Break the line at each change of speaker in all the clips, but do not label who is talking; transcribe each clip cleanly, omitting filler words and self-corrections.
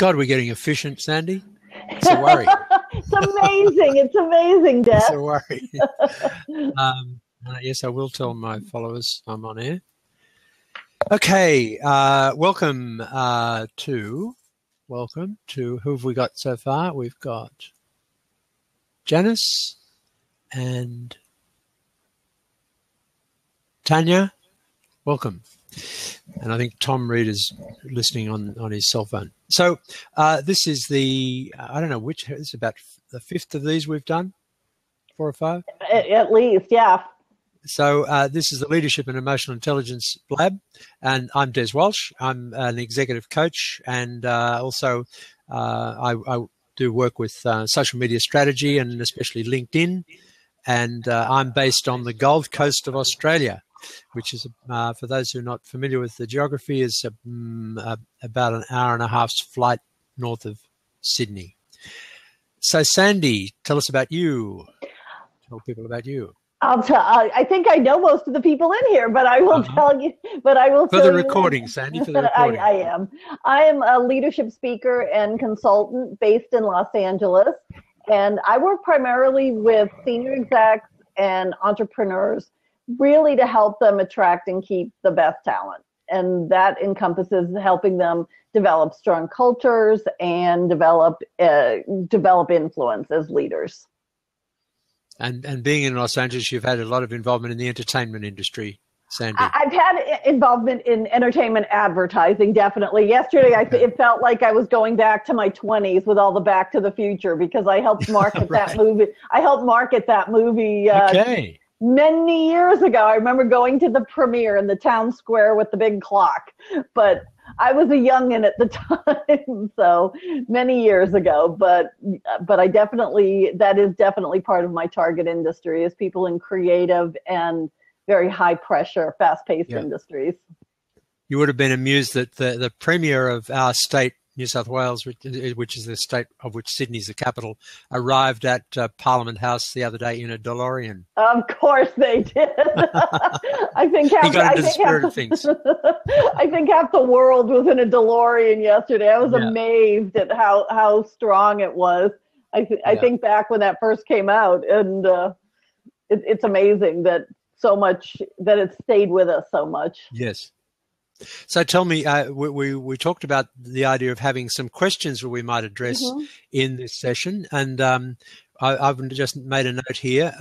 God, we're getting efficient, Sandy. It's a worry.
It's amazing. It's amazing, Deb.
It's a worry. Yes, I will tell my followers I'm on air. Okay, welcome to who have we got so far? We've got Janice and Tanya. Welcome. And I think Tom Reed is listening on his cell phone. So this is I don't know which, it's about the fifth of these we've done, 4 or 5?
At least, yeah. So
this is the Leadership and Emotional Intelligence Lab, and I'm Des Walsh. I'm an executive coach, and also I do work with social media strategy and especially LinkedIn, and I'm based on the Gold Coast of Australia, which is, for those who are not familiar with the geography, is about an hour and a half's flight north of Sydney. So Sandy, tell us about you. Tell people about you.
I think I know most of the people in here, but I will tell you. But I will
for the recording, Sandy. For the recording,
I am a leadership speaker and consultant based in Los Angeles, and I work primarily with senior execs and entrepreneurs, really to help them attract and keep the best talent, and that encompasses helping them develop strong cultures and develop influence as leaders.
And being in Los Angeles, you've had a lot of involvement in the entertainment industry, Sandy.
I've had involvement in entertainment advertising, definitely. Yesterday, it felt like I was going back to my 20s with all the Back to the Future, because I helped market that movie. I helped market that movie many years ago. I remember going to the premiere in the town square with the big clock, but I was a youngin' at the time, so many years ago. But I definitely, that is definitely part of my target industry, is people in creative and very high pressure, fast paced industries.
You would have been amused that the premier of our state, New South Wales, which is the state of which Sydney is the capital, arrived at Parliament House the other day in a DeLorean.
Of course they did. I think half the world was in a DeLorean yesterday. I was amazed at how strong it was. I think back when that first came out, and it's amazing that it stayed with us so much.
Yes. So tell me, we talked about the idea of having some questions that we might address in this session, and I've just made a note here.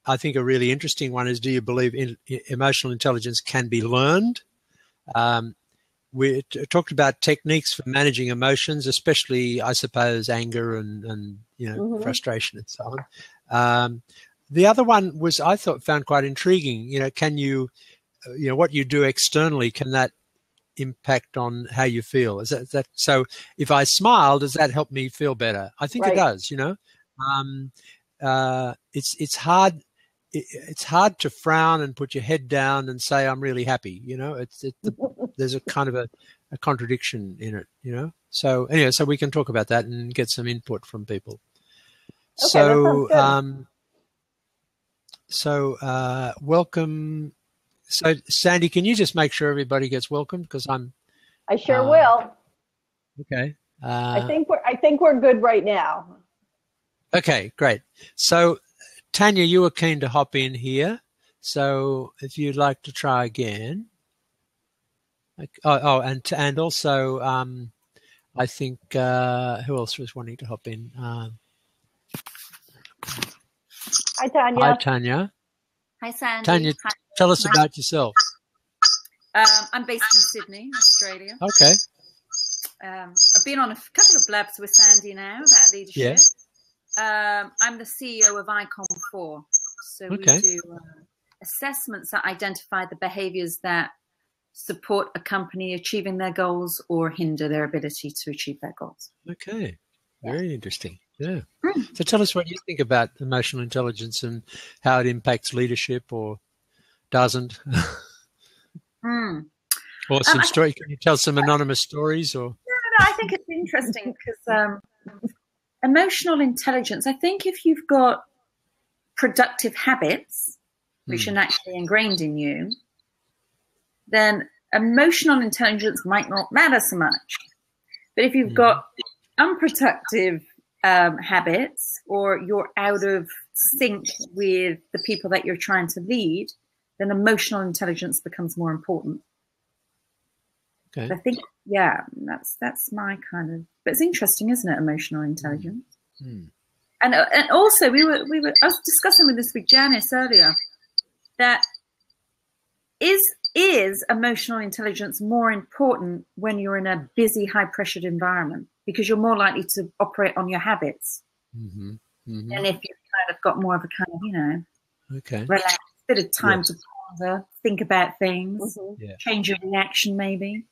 I think a really interesting one is, do you believe emotional intelligence can be learned? We talked about techniques for managing emotions, especially, I suppose, anger and frustration and so on. The other one was, I found quite intriguing. Can you what you do externally, can that impact on how you feel? Is that so? If I smile, does that help me feel better? I think it does. It's hard. It's hard to frown and put your head down and say I'm really happy. There's a kind of a contradiction in it. So anyway, so we can talk about that and get some input from people.
Okay,
welcome. So, Sandy, can you just make sure everybody gets welcome? Because
I sure will.
Okay.
I think we're good right now.
Okay, great. So, Tanya, you were keen to hop in here. So, if you'd like to try again. And also, I think who else was wanting to hop in?
Hi, Tanya.
Hi, Tanya.
Hi, Sandy.
Tanya, tell us about yourself.
I'm based in Sydney, Australia.
Okay.
I've been on a couple of blabs with Sandy now about leadership. Yeah. I'm the CEO of Icon4. So we do assessments that identify the behaviors that support a company achieving their goals or hinder their ability to achieve their goals.
Okay. Very interesting. Yeah. So tell us what you think about emotional intelligence and how it impacts leadership or doesn't. Or some story. Can you tell some anonymous stories? Or
no, I think it's interesting because emotional intelligence, I think if you've got productive habits, which are naturally ingrained in you, then emotional intelligence might not matter so much. But if you've got unproductive habits, or you're out of sync with the people that you're trying to lead, then emotional intelligence becomes more important.
Okay.
I think, yeah, that's my kind of. But it's interesting, isn't it? Emotional intelligence. And also, I was discussing with Janice earlier that is emotional intelligence more important when you're in a busy, high-pressured environment, because you're more likely to operate on your habits. And if you've kind of got more of a kind of, relaxed bit of time to ponder, think about things, change your reaction maybe.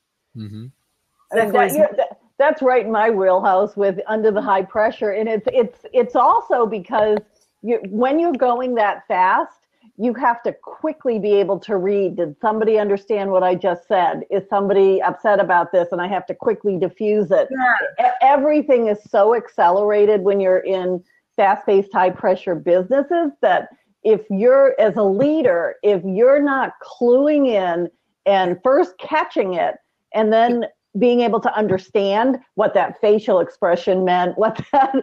That's right in my wheelhouse with under the high pressure. And it's also because when you're going that fast, you have to quickly be able to read. Did somebody understand what I just said? Is somebody upset about this? And I have to quickly diffuse it. Yeah. Everything is so accelerated when you're in fast-paced, high-pressure businesses that if you're, as a leader, if you're not cluing in and first catching it and then being able to understand what that facial expression meant, what that,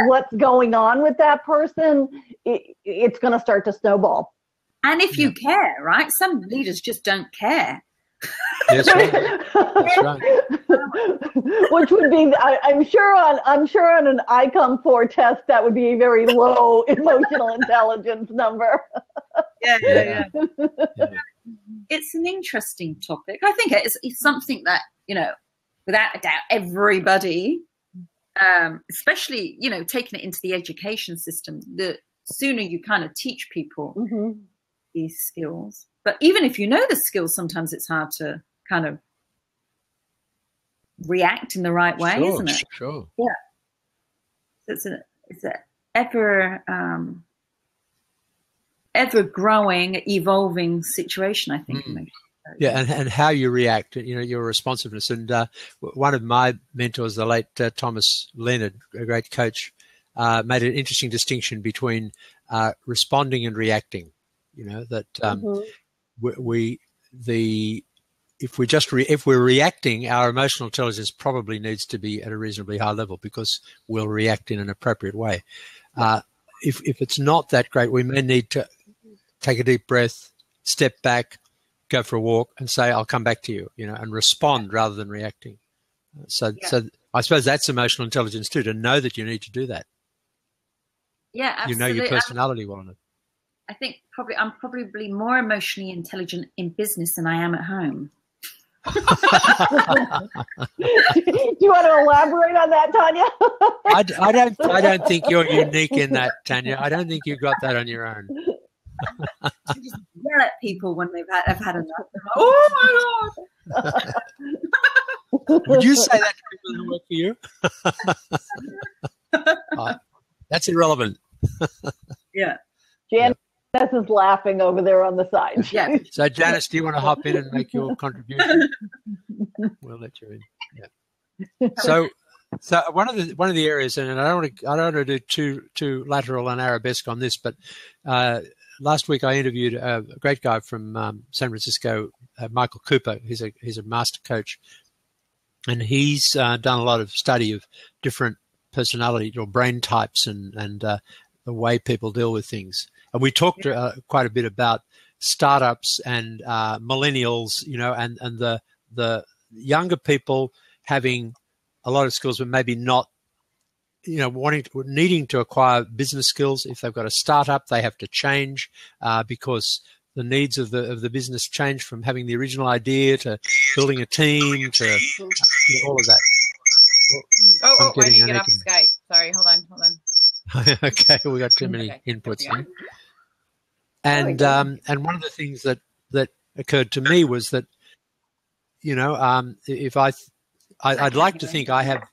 what's going on with that person, it's going to start to snowball.
And if you care, right? Some leaders just don't care.
That's right. That's right.
Which would be, I'm sure on an ICOM-4 test that would be a very low emotional intelligence number.
Yeah. It's an interesting topic. I think it's something that, without a doubt, everybody, especially, taking it into the education system, the sooner you kind of teach people these skills. But even if you know the skills, sometimes it's hard to kind of react in the right way, isn't it?
Sure.
Yeah. It's an ever growing, evolving situation, I think.
Yeah, and how you react, your responsiveness. And one of my mentors, the late Thomas Leonard, a great coach, made an interesting distinction between responding and reacting. If we're reacting, our emotional intelligence probably needs to be at a reasonably high level because we'll react in an appropriate way. If it's not that great, we may need to take a deep breath, step back, go for a walk, and say, "I'll come back to you," and respond rather than reacting. So I suppose that's emotional intelligence too, to know that you need to do that.
Yeah, absolutely.
You know your personality well enough.
I think I'm probably more emotionally intelligent in business than I am at home.
Do you want to elaborate on that, Tanya?
I don't think you're unique in that, Tanya. I don't think you got that on your own.
I just yell at people when have had enough. Oh my God!
Would you say that to people who work for you? That's irrelevant.
Yeah. Janice is laughing over there on the side.
Yeah.
So, Janice, do you want to hop in and make your contribution? We'll let you in. Yeah. So one of the areas, and I don't want to do too lateral and arabesque on this, but last week I interviewed a great guy from San Francisco, Michael Cooper. He's a master coach, and he's done a lot of study of different personality or brain types and the way people deal with things. And we talked quite a bit about startups and millennials, and the younger people having a lot of skills, but maybe not, needing to acquire business skills. If they've got a startup, they have to change because the needs of the business change from having the original idea to building a team to all of that.
Oh, I need to get off Skype. Sorry, hold on.
Okay, we got too many inputs here. And one of the things that occurred to me was that, if I'd like to think I have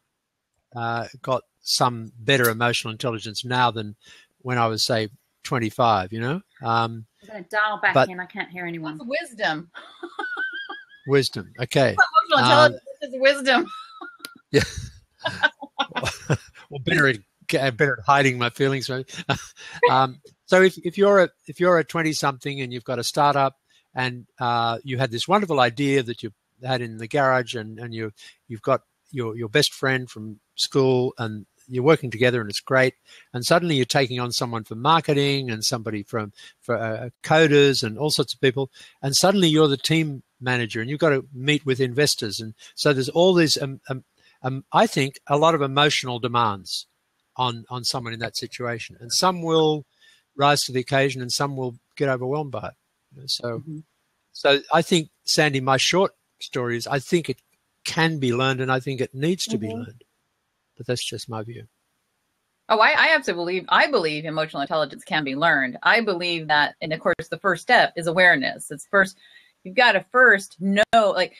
got some better emotional intelligence now than when I was, say, 25.
I'm going to dial back in. I can't hear anyone.
Wisdom.
Wisdom. Okay.
Emotional intelligence is wisdom.
Yeah. Well, better at hiding my feelings. Maybe. So if you're a 20-something and you've got a startup and you had this wonderful idea that you had in the garage and you've got your best friend from school, and you're working together and it's great, and suddenly you're taking on someone for marketing and somebody for coders and all sorts of people, and suddenly you're the team manager and you've got to meet with investors, and so there's all these I think a lot of emotional demands on someone in that situation, and some will rise to the occasion and some will get overwhelmed by it. So so I think, Sandy, my short story is I think it can be learned and I think it needs to be learned. But that's just my view.
Oh, I absolutely believe emotional intelligence can be learned. I believe that, and of course, the first step is awareness. It's first, you've got to first know, like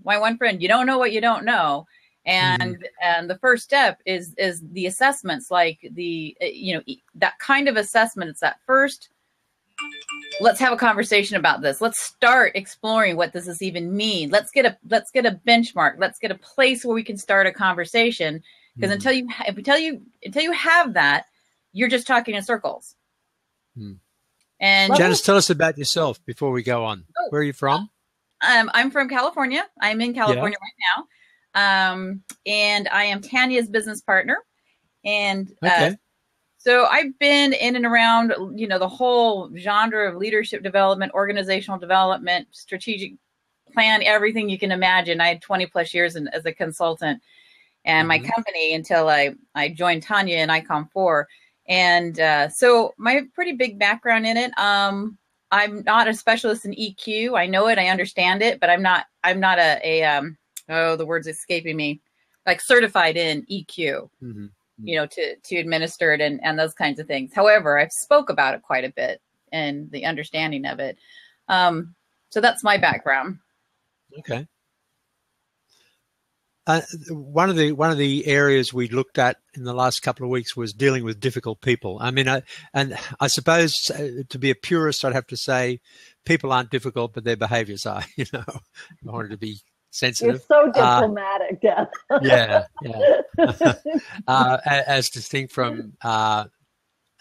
my one friend, you don't know what you don't know. And the first step is the assessments, like that kind of assessment. It's that first, let's have a conversation about this. Let's start exploring what does this even mean. Let's get a benchmark. Let's get a place where we can start a conversation. Because until you have that, you're just talking in circles. And
Janice, tell us about yourself before we go on. Where are you from?
I'm from California. I'm in California right now. And I am Tanya's business partner. And so I've been in and around, the whole genre of leadership development, organizational development, strategic plan, everything you can imagine. I had 20 plus years as a consultant. And my company until I joined Tanya in ICOM 4. And so my pretty big background in it. I'm not a specialist in EQ. I know it, I understand it, but I'm not the word's escaping me, like certified in EQ, to administer it and those kinds of things. However, I've spoke about it quite a bit and the understanding of it. So that's my background.
Okay. One of the areas we looked at in the last couple of weeks was dealing with difficult people. I mean, I suppose to be a purist, I'd have to say people aren't difficult, but their behaviors are. I wanted to be sensitive.
You're so diplomatic, Death.
Yeah. As distinct from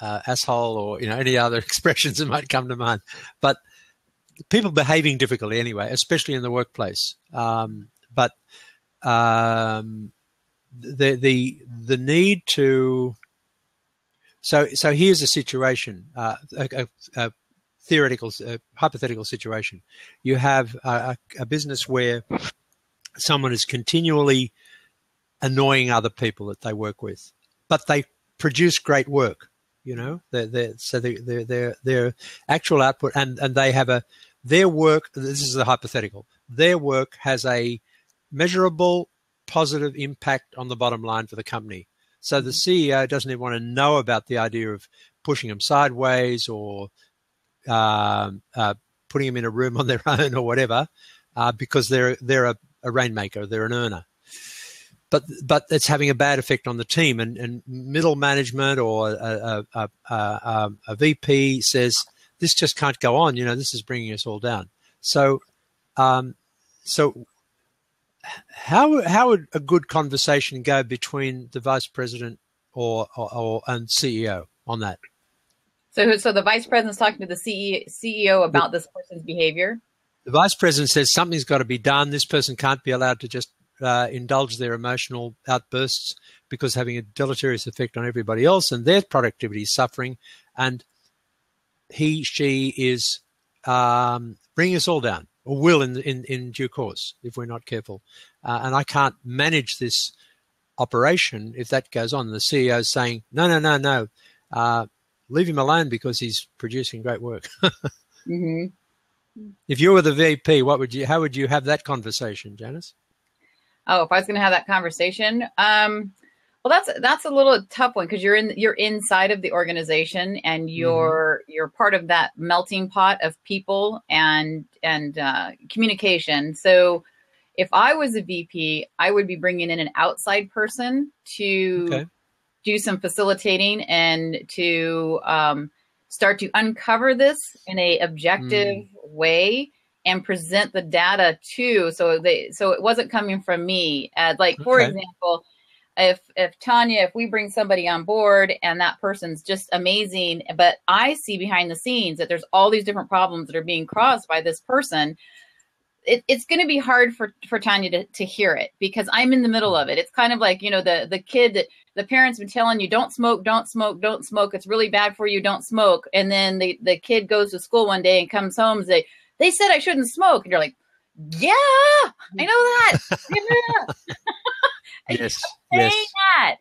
asshole or any other expressions that might come to mind, but people behaving difficultly anyway, especially in the workplace. But the need to so here's a situation, a theoretical, hypothetical situation. You have a business where someone is continually annoying other people that they work with, but they produce great work. Their actual output and they have their work. This is a hypothetical. Their work has a measurable positive impact on the bottom line for the company. So the CEO doesn't even want to know about the idea of pushing them sideways or putting them in a room on their own or whatever, because they're a rainmaker, they're an earner. But it's having a bad effect on the team, and middle management or a VP says this just can't go on. This is bringing us all down. So how would a good conversation go between the vice president and CEO on that?
So the vice president's talking to the CEO about this person's behavior.
The vice president says something's got to be done. This person can't be allowed to just indulge their emotional outbursts because having a deleterious effect on everybody else, and their productivity is suffering, and she is bringing us all down. Or will in due course if we're not careful. And I can't manage this operation if that goes on. The CEO is saying, no, leave him alone because he's producing great work. If you were the VP, how would you have that conversation, Janice?
Oh, if I was going to have that conversation, well, that's a little tough one because you're inside of the organization and you're part of that melting pot of people and communication. So if I was a VP, I would be bringing in an outside person to do some facilitating and to start to uncover this in a objective way and present the data too. So it wasn't coming from me. For example, if Tanya, if we bring somebody on board and that person's just amazing, but I see behind the scenes that there's all these different problems that are being caused by this person, it's going to be hard for Tanya to hear it, because I'm in the middle of it. It's kind of like, you know, the kid that the parents been telling you, don't smoke, don't smoke, don't smoke. It's really bad for you. Don't smoke. And then the kid goes to school one day and comes home and they said I shouldn't smoke. And you're like, yeah, I know that. Yeah.
Yes.
That.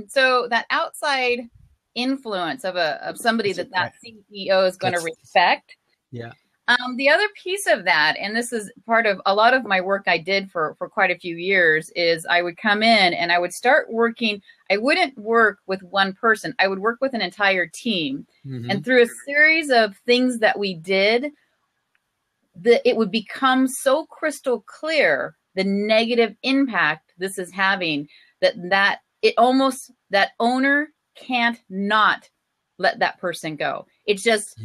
So that outside influence of somebody that CEO is going to respect.
Yeah.
The other piece of that, and this is part of a lot of my work I did for quite a few years, is I would come in and I would start working. I wouldn't work with one person. I would work with an entire team. Mm-hmm. And through a series of things that we did, it would become so crystal clear the negative impact this is having, that owner can't not let that person go. It's just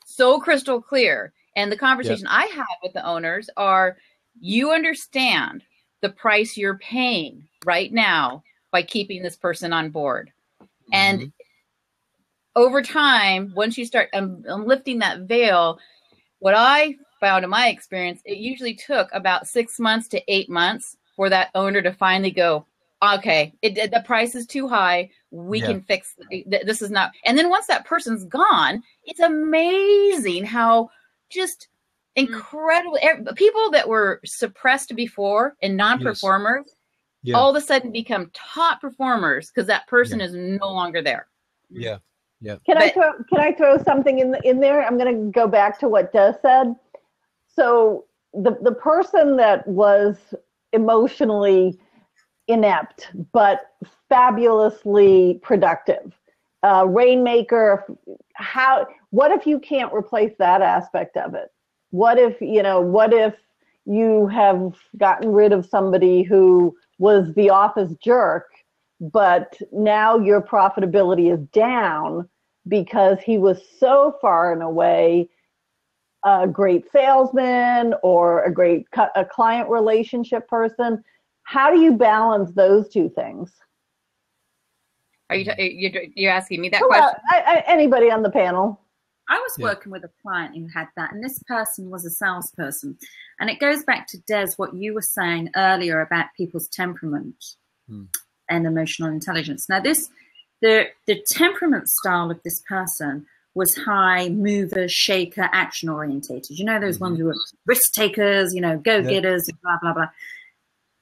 so crystal clear. And the conversation I have with the owners are, you understand the price you're paying right now by keeping this person on board. Mm-hmm. And over time, once you start lifting that veil, what I found in my experience, it usually took about 6 months to 8 months for that owner to finally go, okay, the price is too high. We can fix this. Is not. And then once that person's gone, it's amazing how just incredible people that were suppressed before and non-performers all of a sudden become top performers because that person is no longer there.
Yeah. Yeah.
Can I throw something in there? I'm going to go back to what Des said. So the person that was emotionally inept but fabulously productive, rainmaker, what if you can't replace that aspect of it? What if you have gotten rid of somebody who was the office jerk, but now your profitability is down because he was so far and away a great salesman or a client relationship person? How do you balance those two things?
Are you're asking me that question?
Anybody on the panel?
I was working with a client who had that, and this person was a salesperson. And it goes back to, Des, what you were saying earlier about people's temperament and emotional intelligence. Now, the temperament style of this person was high mover, shaker, action orientated. You know, those ones who were risk takers, go-getters, blah, blah, blah.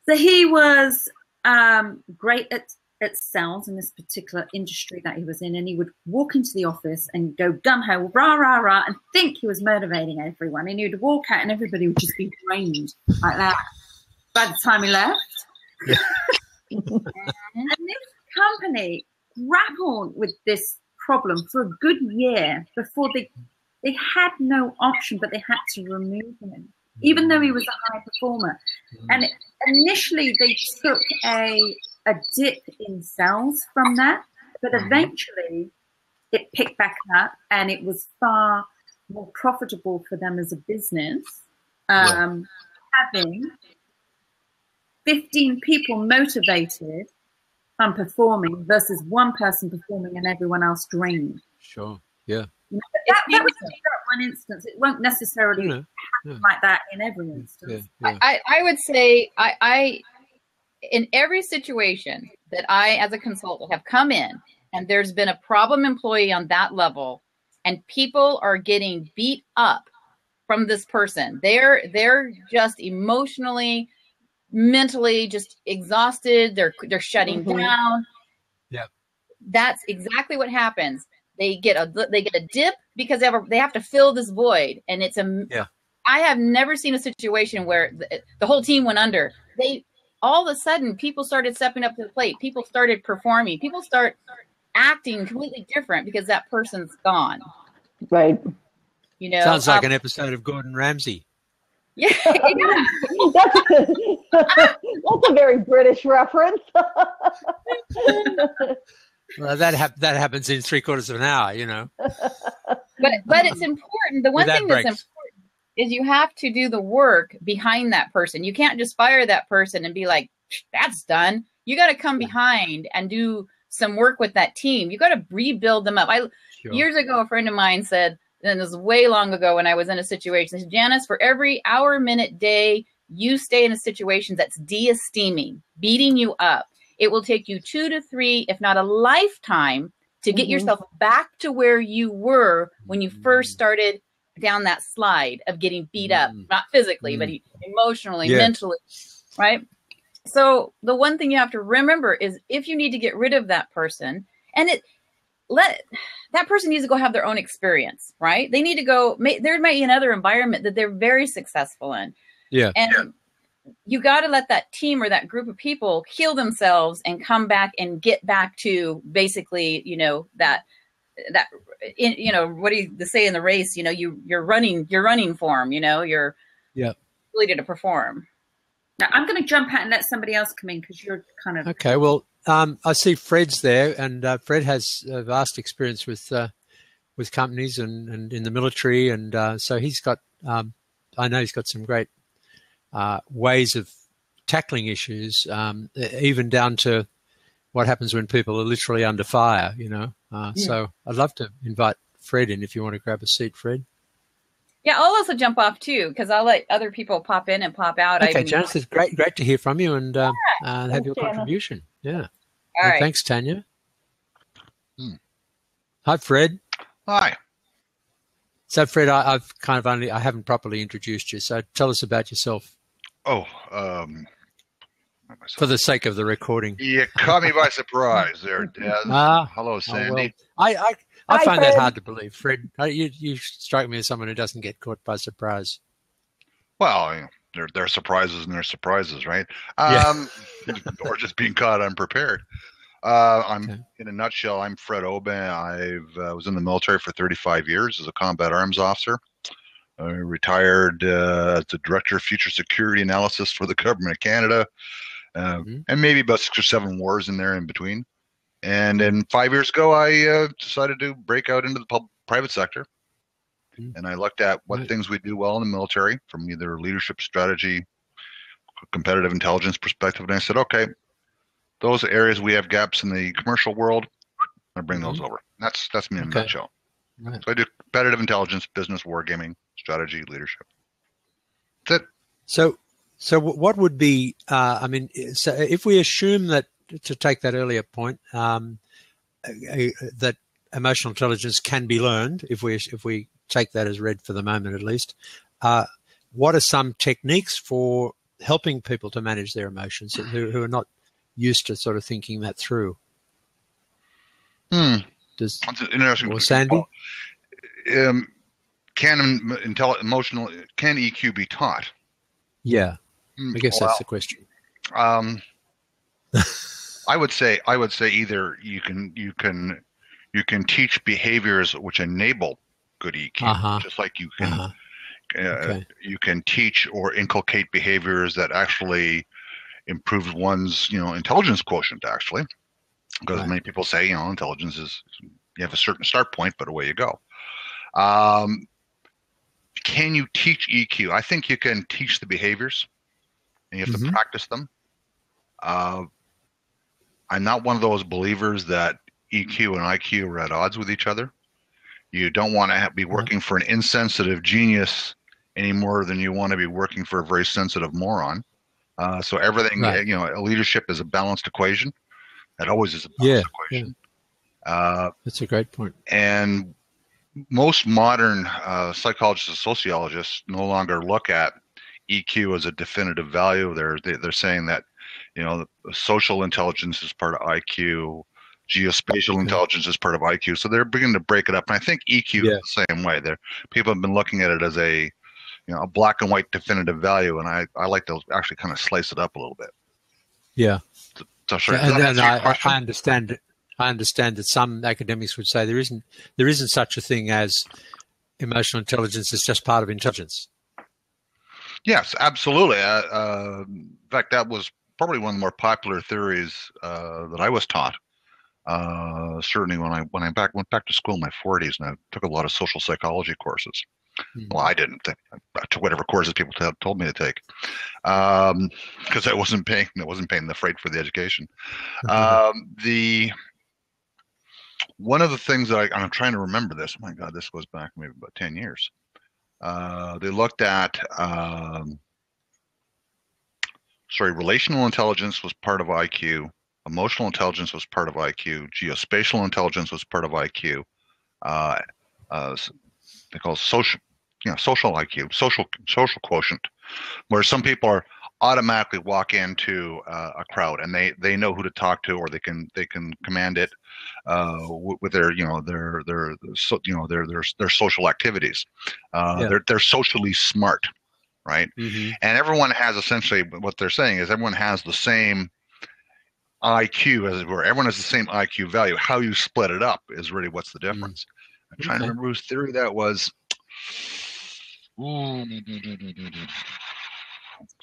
So he was great at sales in this particular industry that he was in, and he would walk into the office and go gung-ho, rah, rah, rah, and think he was motivating everyone. And he would walk out and everybody would just be drained like that by the time he left. Yeah. And this company grappled with this problem for a good year before they had no option, but they had to remove him, even though he was a high performer. And initially they took a dip in sales from that, but eventually it picked back up and it was far more profitable for them as a business, having 15 people motivated and performing versus one person performing and everyone else drained. Sure.
Yeah.
That was one instance. It won't necessarily happen like that in every instance.
Yeah. I would say I in every situation that I, as a consultant, have come in and there's been a problem employee on that level and people are getting beat up from this person. They're just emotionally, mentally just exhausted. They're shutting down.
Yeah.
That's exactly what happens. They get a dip because they have to fill this void. And it's I have never seen a situation where the whole team went under. All of a sudden, people started stepping up to the plate. People started performing. People start acting completely different because that person's gone.
Right.
Sounds like an episode of Gordon Ramsay.
Yeah.
That's a very British reference.
Well, that happens in 3/4 of an hour,
But it's important. The one thing that's important is you have to do the work behind that person. You can't just fire that person and be like, that's done. You got to come behind and do some work with that team. You got to rebuild them up. Years ago, a friend of mine said, and this was way long ago when I was in a situation. They said, Janice, for every hour, minute, day you stay in a situation that's de-esteeming, beating you up, it will take you 2 to 3, if not a lifetime, to get yourself back to where you were when you first started down that slide of getting beat up, not physically, but emotionally, mentally, right? So the one thing you have to remember is if you need to get rid of that person, and that person needs to go have their own experience, right? They need to go, there might be another environment that they're very successful in.
Yeah.
And you got to let that team or that group of people heal themselves and come back and get back to basically, that what do you say in the race? You're running form, you're ability to perform.
Now I'm going to jump out and let somebody else come in because you're kind of
okay. Well, I see Fred's there, and Fred has a vast experience with companies and in the military, and so he's got. I know he's got some great ways of tackling issues, even down to what happens when people are literally under fire. So I'd love to invite Fred in if you want to grab a seat, Fred.
Yeah, I'll also jump off too because I'll let other people pop in and pop out.
Okay, Janice, it's great to hear from you and have your contribution. Yeah.
All right.
Thanks, Tanya. Hi, Fred.
Hi.
So, Fred, I haven't properly introduced you. So, tell us about yourself.
Oh,
for the sake of the recording.
You caught me by surprise there, Des. Hello, Sandy.
I find that hard to believe, Fred. You strike me as someone who doesn't get caught by surprise.
Well, there are surprises and there's surprises, right? Or just being caught unprepared. In a nutshell, I'm Fred Aubin. I was in the military for 35 years as a combat arms officer. I retired as the Director of Future Security Analysis for the Government of Canada, and maybe about 6 or 7 wars in there in between. And then 5 years ago, I decided to break out into the private sector. And I looked at what things we do well in the military from either leadership strategy, competitive intelligence perspective. And I said, okay, those areas we have gaps in the commercial world, I bring those over. That's me in a nutshell. Right. So I do competitive intelligence, business, wargaming, strategy, leadership. That's it.
So what would be, so if we assume that, to take that earlier point, that emotional intelligence can be learned, if we take that as read for the moment at least, what are some techniques for helping people to manage their emotions who are not used to sort of thinking that through?
That's interesting.
Or Sandy?
Can EQ be taught?
Yeah, I guess that's the question.
I would say either you can teach behaviors which enable good EQ, just like you can you can teach or inculcate behaviors that actually improve one's intelligence quotient, actually, because many people say intelligence is, you have a certain start point, but away you go. Can you teach EQ? I think you can teach the behaviors, and you have to practice them. I'm not one of those believers that EQ and IQ are at odds with each other. You don't want to be working for an insensitive genius any more than you want to be working for a very sensitive moron. So everything, leadership is a balanced equation. It always is a balanced equation.
That's a great point.
And most modern psychologists and sociologists no longer look at EQ as a definitive value. They're saying that social intelligence is part of IQ, geospatial intelligence is part of IQ. So they're beginning to break it up. And I think EQ is the same way. People have been looking at it as a black and white definitive value, and I like to actually kind of slice it up a little bit.
Yeah.
So sure.
I understand it. I understand that some academics would say there isn't such a thing as emotional intelligence. It's just part of intelligence.
Yes, absolutely. In fact, that was probably one of the more popular theories that I was taught. Certainly when I went back to school in my 40s, and I took a lot of social psychology courses. Well, I didn't. I took whatever courses people told me to take, because I wasn't paying the freight for the education. one of the things that I'm trying to remember this. Oh my God, this goes back maybe about 10 years. They looked at, relational intelligence was part of IQ. Emotional intelligence was part of IQ. Geospatial intelligence was part of IQ. They call it social IQ, social quotient, where some people are automatically walk into a crowd and they know who to talk to, or they can command it with their social activities. They're socially smart, right? Mm-hmm. And everyone has, essentially what they're saying is everyone has the same IQ, as it were. Everyone has the same IQ value. How you split it up is really what's the difference. Mm-hmm. I'm trying to remember whose theory that was.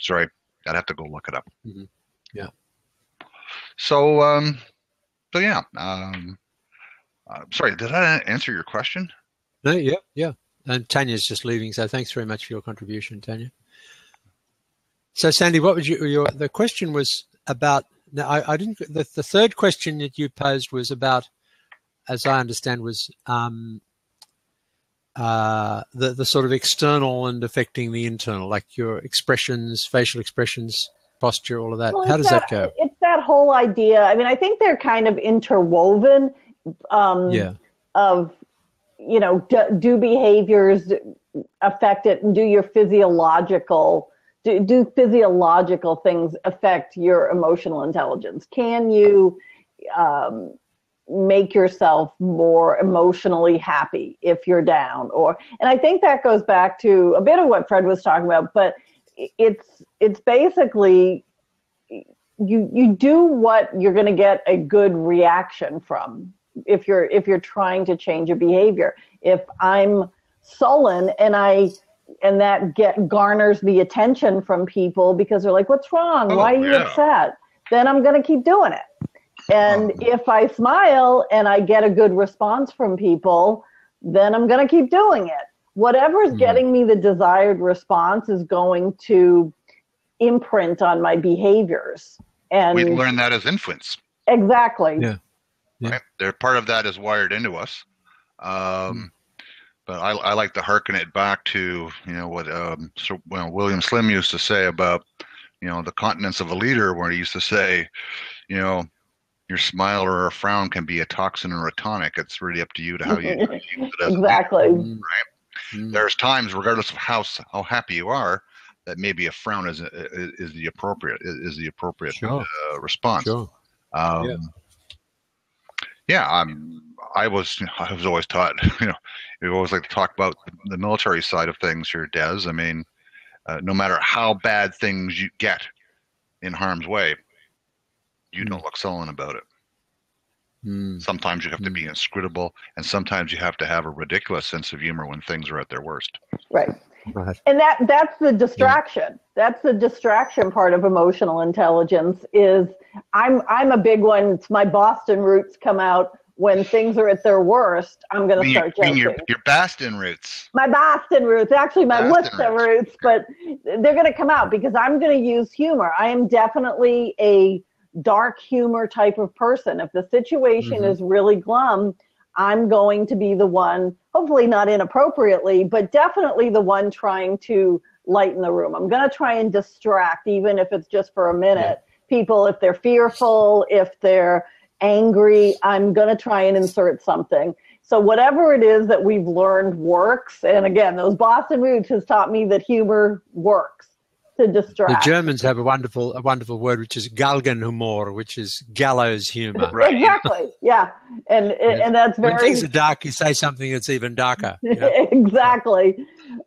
Sorry, I'd have to go look it up.
Mm-hmm. Yeah.
So yeah. Sorry, did I answer your question?
No, yeah. And Tanya's just leaving, so thanks very much for your contribution, Tanya. So, Sandy, what was the question was about? Now, I didn't. The third question that you posed was about, as I understand, was the sort of external and affecting the internal, like your expressions, facial expressions, posture, all of that.
Well,
how does that go?
It's that whole idea. I mean, I think they're kind of interwoven. Of, do behaviors affect it, and do physiological things affect your emotional intelligence? Can you make yourself more emotionally happy if you're down? And I think that goes back to a bit of what Fred was talking about, but it's basically you do what you're going to get a good reaction from. If you're trying to change a behavior, if I'm sullen and that garners the attention from people because they're like, "What's wrong? Why are you upset?" Then I'm going to keep doing it. And if I smile and I get a good response from people, then I'm going to keep doing it. Whatever's getting me the desired response is going to imprint on my behaviors. And
we learn that as infants.
Exactly.
Yeah.
Right? Part of that is wired into us. But I like to hearken it back to, what William Slim used to say about, the continence of a leader, where he used to say, your smile or a frown can be a toxin or a tonic. It's really up to you to how you use it as
exactly.
a leader, right? There's times, regardless of how happy you are, that maybe a frown is the appropriate response.
Sure.
I was always taught, we always like to talk about the military side of things here, Des. I mean, no matter how bad things you get in harm's way, you don't look sullen about it. Sometimes you have to be inscrutable, and sometimes you have to have a ridiculous sense of humor when things are at their worst.
Right. And that's the distraction. Yeah. That's the distraction part of emotional intelligence. Is I'm a big one. It's my Boston roots come out when things are at their worst. I'm going to start joking.
Your Boston roots.
My Boston roots, actually my Worcester roots, but they're going to come out because I'm going to use humor. I am definitely a dark humor type of person. If the situation is really glum, I'm going to be the one, hopefully not inappropriately, but definitely the one trying to lighten the room. I'm going to try and distract, even if it's just for a minute. People, if they're fearful, if they're angry, I'm going to try and insert something. So whatever it is that we've learned works, and again, those Boston roots has taught me that humor works to distract.
The Germans have a wonderful word, which is Galgenhumor, which is gallows humor.
Right. Exactly. Yeah. And that's very...
When things are dark, you say something that's even darker.
Exactly.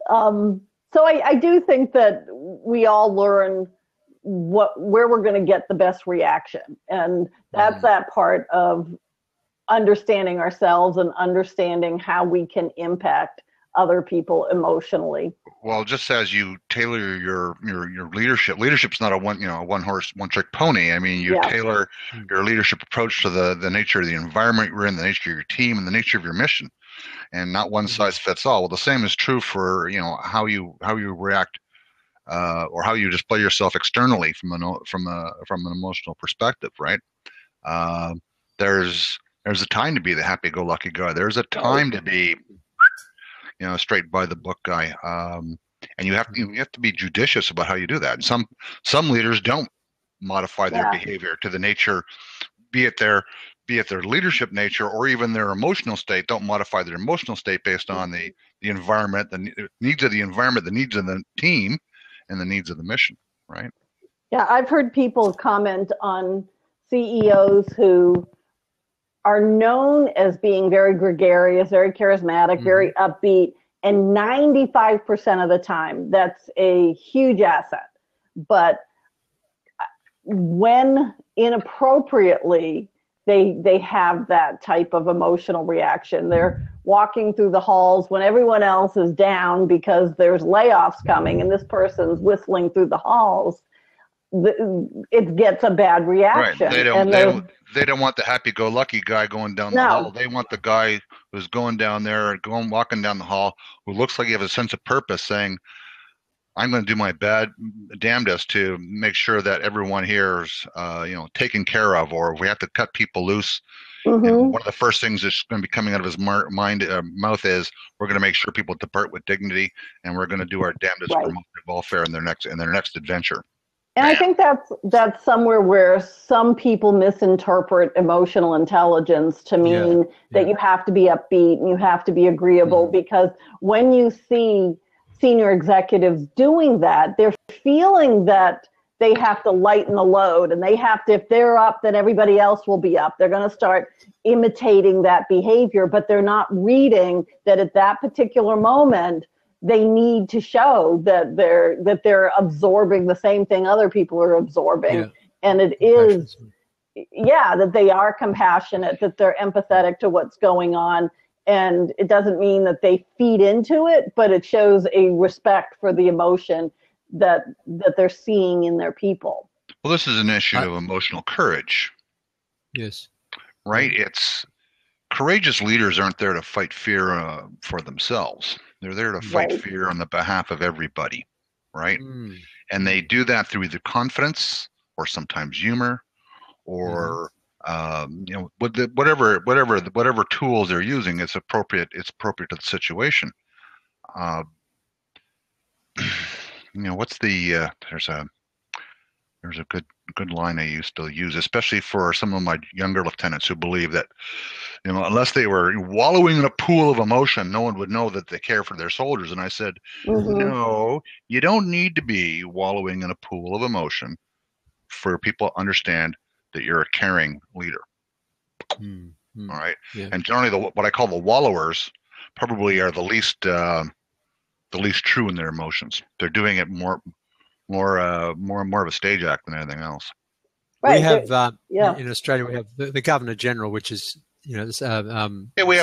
So I do think that we all learn where we're going to get the best reaction. And that's that part of understanding ourselves and understanding how we can impact other people emotionally.
Well, just as you tailor your leadership's not a one horse, one trick pony. I mean, you tailor your leadership approach to the nature of the environment you're in, the nature of your team, and the nature of your mission, and not one size fits all. Well, the same is true for how you react or how you display yourself externally from an emotional perspective, right? There's There's a time to be the happy-go-lucky guy. There's a time to be, straight by the book guy. And you have to be judicious about how you do that. And some leaders don't modify their behavior to the nature, be it their leadership nature or even their emotional state. Don't modify their emotional state based on the environment, the needs of the environment, the needs of the team, and the needs of the mission. Right?
Yeah, I've heard people comment on CEOs who are known as being very gregarious, very charismatic, very upbeat, and 95% of the time, that's a huge asset. But when inappropriately, they have that type of emotional reaction. They're walking through the halls when everyone else is down because there's layoffs coming, and this person's whistling through the halls. It gets a bad reaction.
Right. They don't want the happy-go-lucky guy going down the hall. They want the guy who's going down there, walking down the hall, who looks like he has a sense of purpose, saying, "I'm going to do my damnedest to make sure that everyone here is, taken care of." Or if we have to cut people loose, one of the first things that's going to be coming out of his mouth is, "We're going to make sure people depart with dignity, and we're going to do our damnedest to promote their welfare in their next adventure."
And I think that's somewhere where some people misinterpret emotional intelligence to mean that you have to be upbeat and you have to be agreeable, because when you see senior executives doing that, they're feeling that they have to lighten the load, and they have to, if they're up, then everybody else will be up. They're going to start imitating that behavior, but they're not reading that at that particular moment, they need to show that they're absorbing the same thing other people are absorbing. And it is, that they are compassionate, that they're empathetic to what's going on. And it doesn't mean that they feed into it, but it shows a respect for the emotion that they're seeing in their people.
Well, this is an issue of emotional courage.
Yes.
Right? It's courageous leaders aren't there to fight fear for themselves. They're there to fight fear on the behalf of everybody, right? And they do that through either confidence or sometimes humor, or whatever tools they're using. It's appropriate. It's appropriate to the situation. What's the there's a good line I used to use, especially for some of my younger lieutenants who believe that, unless they were wallowing in a pool of emotion, no one would know that they care for their soldiers. And I said, no, you don't need to be wallowing in a pool of emotion for people to understand that you're a caring leader. All right. Yeah. And generally what I call the wallowers probably are the least true in their emotions. They're doing it more of a stage act than anything else.
Right. We have in Australia, we have the Governor General, which is we have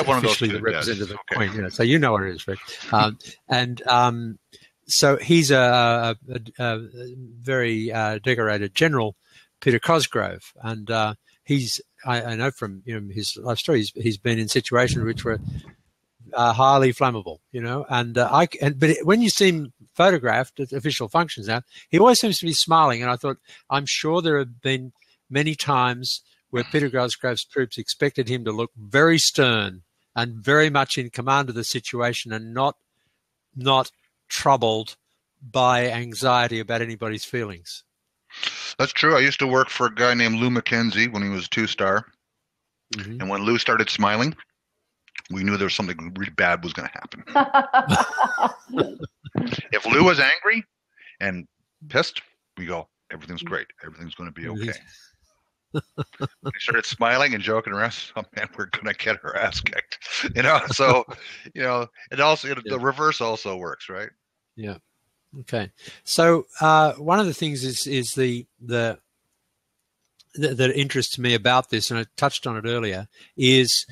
one of those. The representative of the Queen. So you know what it is, Rick. So he's a very decorated general, Peter Cosgrove, and I know from his life story, he's been in situations which were highly flammable, but when you see him photographed at official functions now, he always seems to be smiling. And I thought, I'm sure there have been many times where Peter Cosgrove's troops expected him to look very stern and very much in command of the situation, and not troubled by anxiety about anybody's feelings.
That's true. I used to work for a guy named Lou McKenzie when he was a 2-star. And when Lou started smiling, we knew there was something really bad was going to happen. If Lou was angry and pissed, we go, everything's great. Everything's going to be okay. We started smiling and joking around. Oh man, we're going to get our ass kicked. So, it also, the reverse also works, right?
Yeah. Okay. So, one of the things is that interests me about this, and I touched on it earlier, is,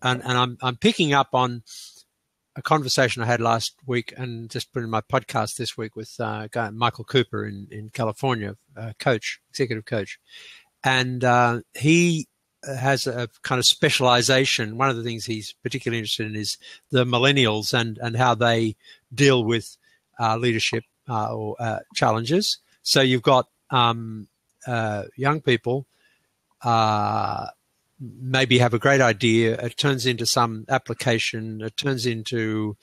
and I'm picking up on a conversation I had last week and just put in my podcast this week with a guy, Michael Cooper in California, executive coach. And he has a kind of specialization. One of the things he's particularly interested in is the millennials and how they deal with leadership or challenges. So you've got young people maybe have a great idea. It turns into some application. It turns into,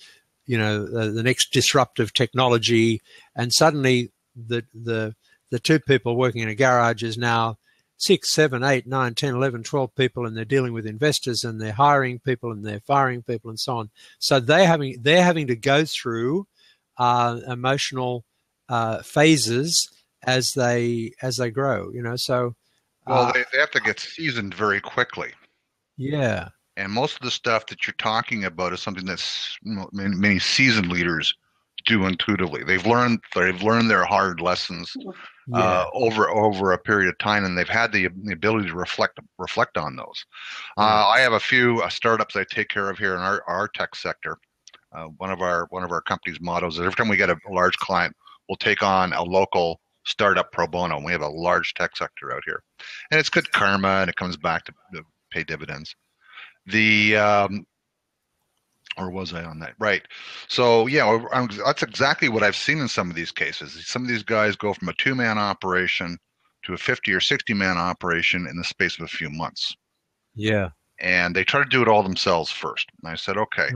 the next disruptive technology, and suddenly the two people working in a garage is now 6, 7, 8, 9, 10, 11, 12 people, and they're dealing with investors, and they're hiring people, and they're firing people, and so on. So they're having to go through emotional phases as they grow. So
they have to get seasoned very quickly.
Yeah.
And most of the stuff that you're talking about is something that's many seasoned leaders do intuitively. They've learned their hard lessons over a period of time, and they've had the ability to reflect on those. I have a few startups I take care of here in our tech sector. One of our company's mottos is every time we get a large client, we'll take on a local startup pro bono. We have a large tech sector out here, and it's good karma, and it comes back to pay dividends. Or was I on that? Right. So that's exactly what I've seen in some of these cases. Some of these guys go from a 2-man operation to a 50 or 60-man operation in the space of a few months.
Yeah.
And they try to do it all themselves first. And I said, okay.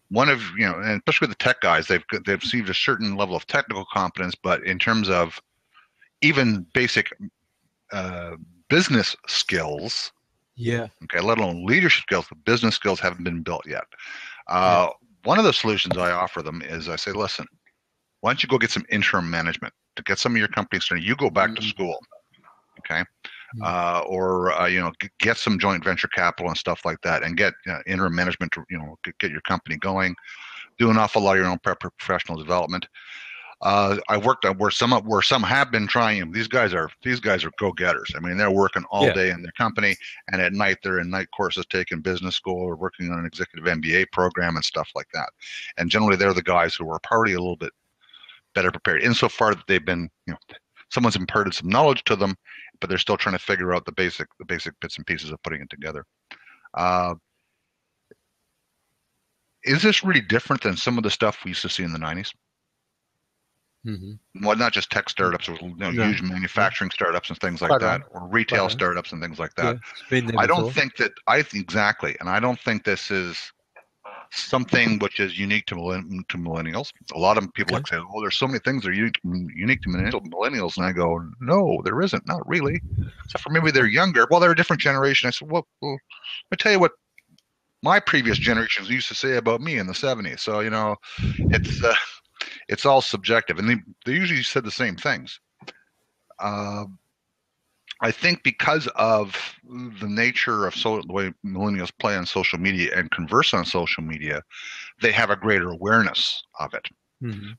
One of, and especially with the tech guys, they've received a certain level of technical competence, but in terms of even basic business skills, okay, let alone leadership skills, the business skills haven't been built yet. One of the solutions I offer them is I say, listen, why don't you go get some interim management to get some of your companies started? You go back to school, okay? Or get some joint venture capital and stuff like that, and get interim management to get your company going. Do an awful lot of your own professional development. I worked where some have been trying them. These guys are go-getters. I mean, they're working all day in their company, and at night they're in night courses, taking business school or working on an executive MBA program and stuff like that. And generally, they're the guys who are probably a little bit better prepared, insofar that they've been, someone's imparted some knowledge to them, but they're still trying to figure out the basic bits and pieces of putting it together. Is this really different than some of the stuff we used to see in the 90s? Well, not just tech startups, or huge manufacturing startups and things like that, or retail startups and things like that. I don't think exactly, and I don't think this is something which is unique to millennials. A lot of people like say, "Oh, there's so many things that are unique to millennials," and I go, "No, there isn't. Not really, except for maybe they're younger. Well, they're a different generation." I said, "Well, I tell you what my previous generations used to say about me in the 70s. So it's all subjective, and they usually said the same things. I think because of the nature of the way millennials play on social media and converse on social media, they have a greater awareness of it.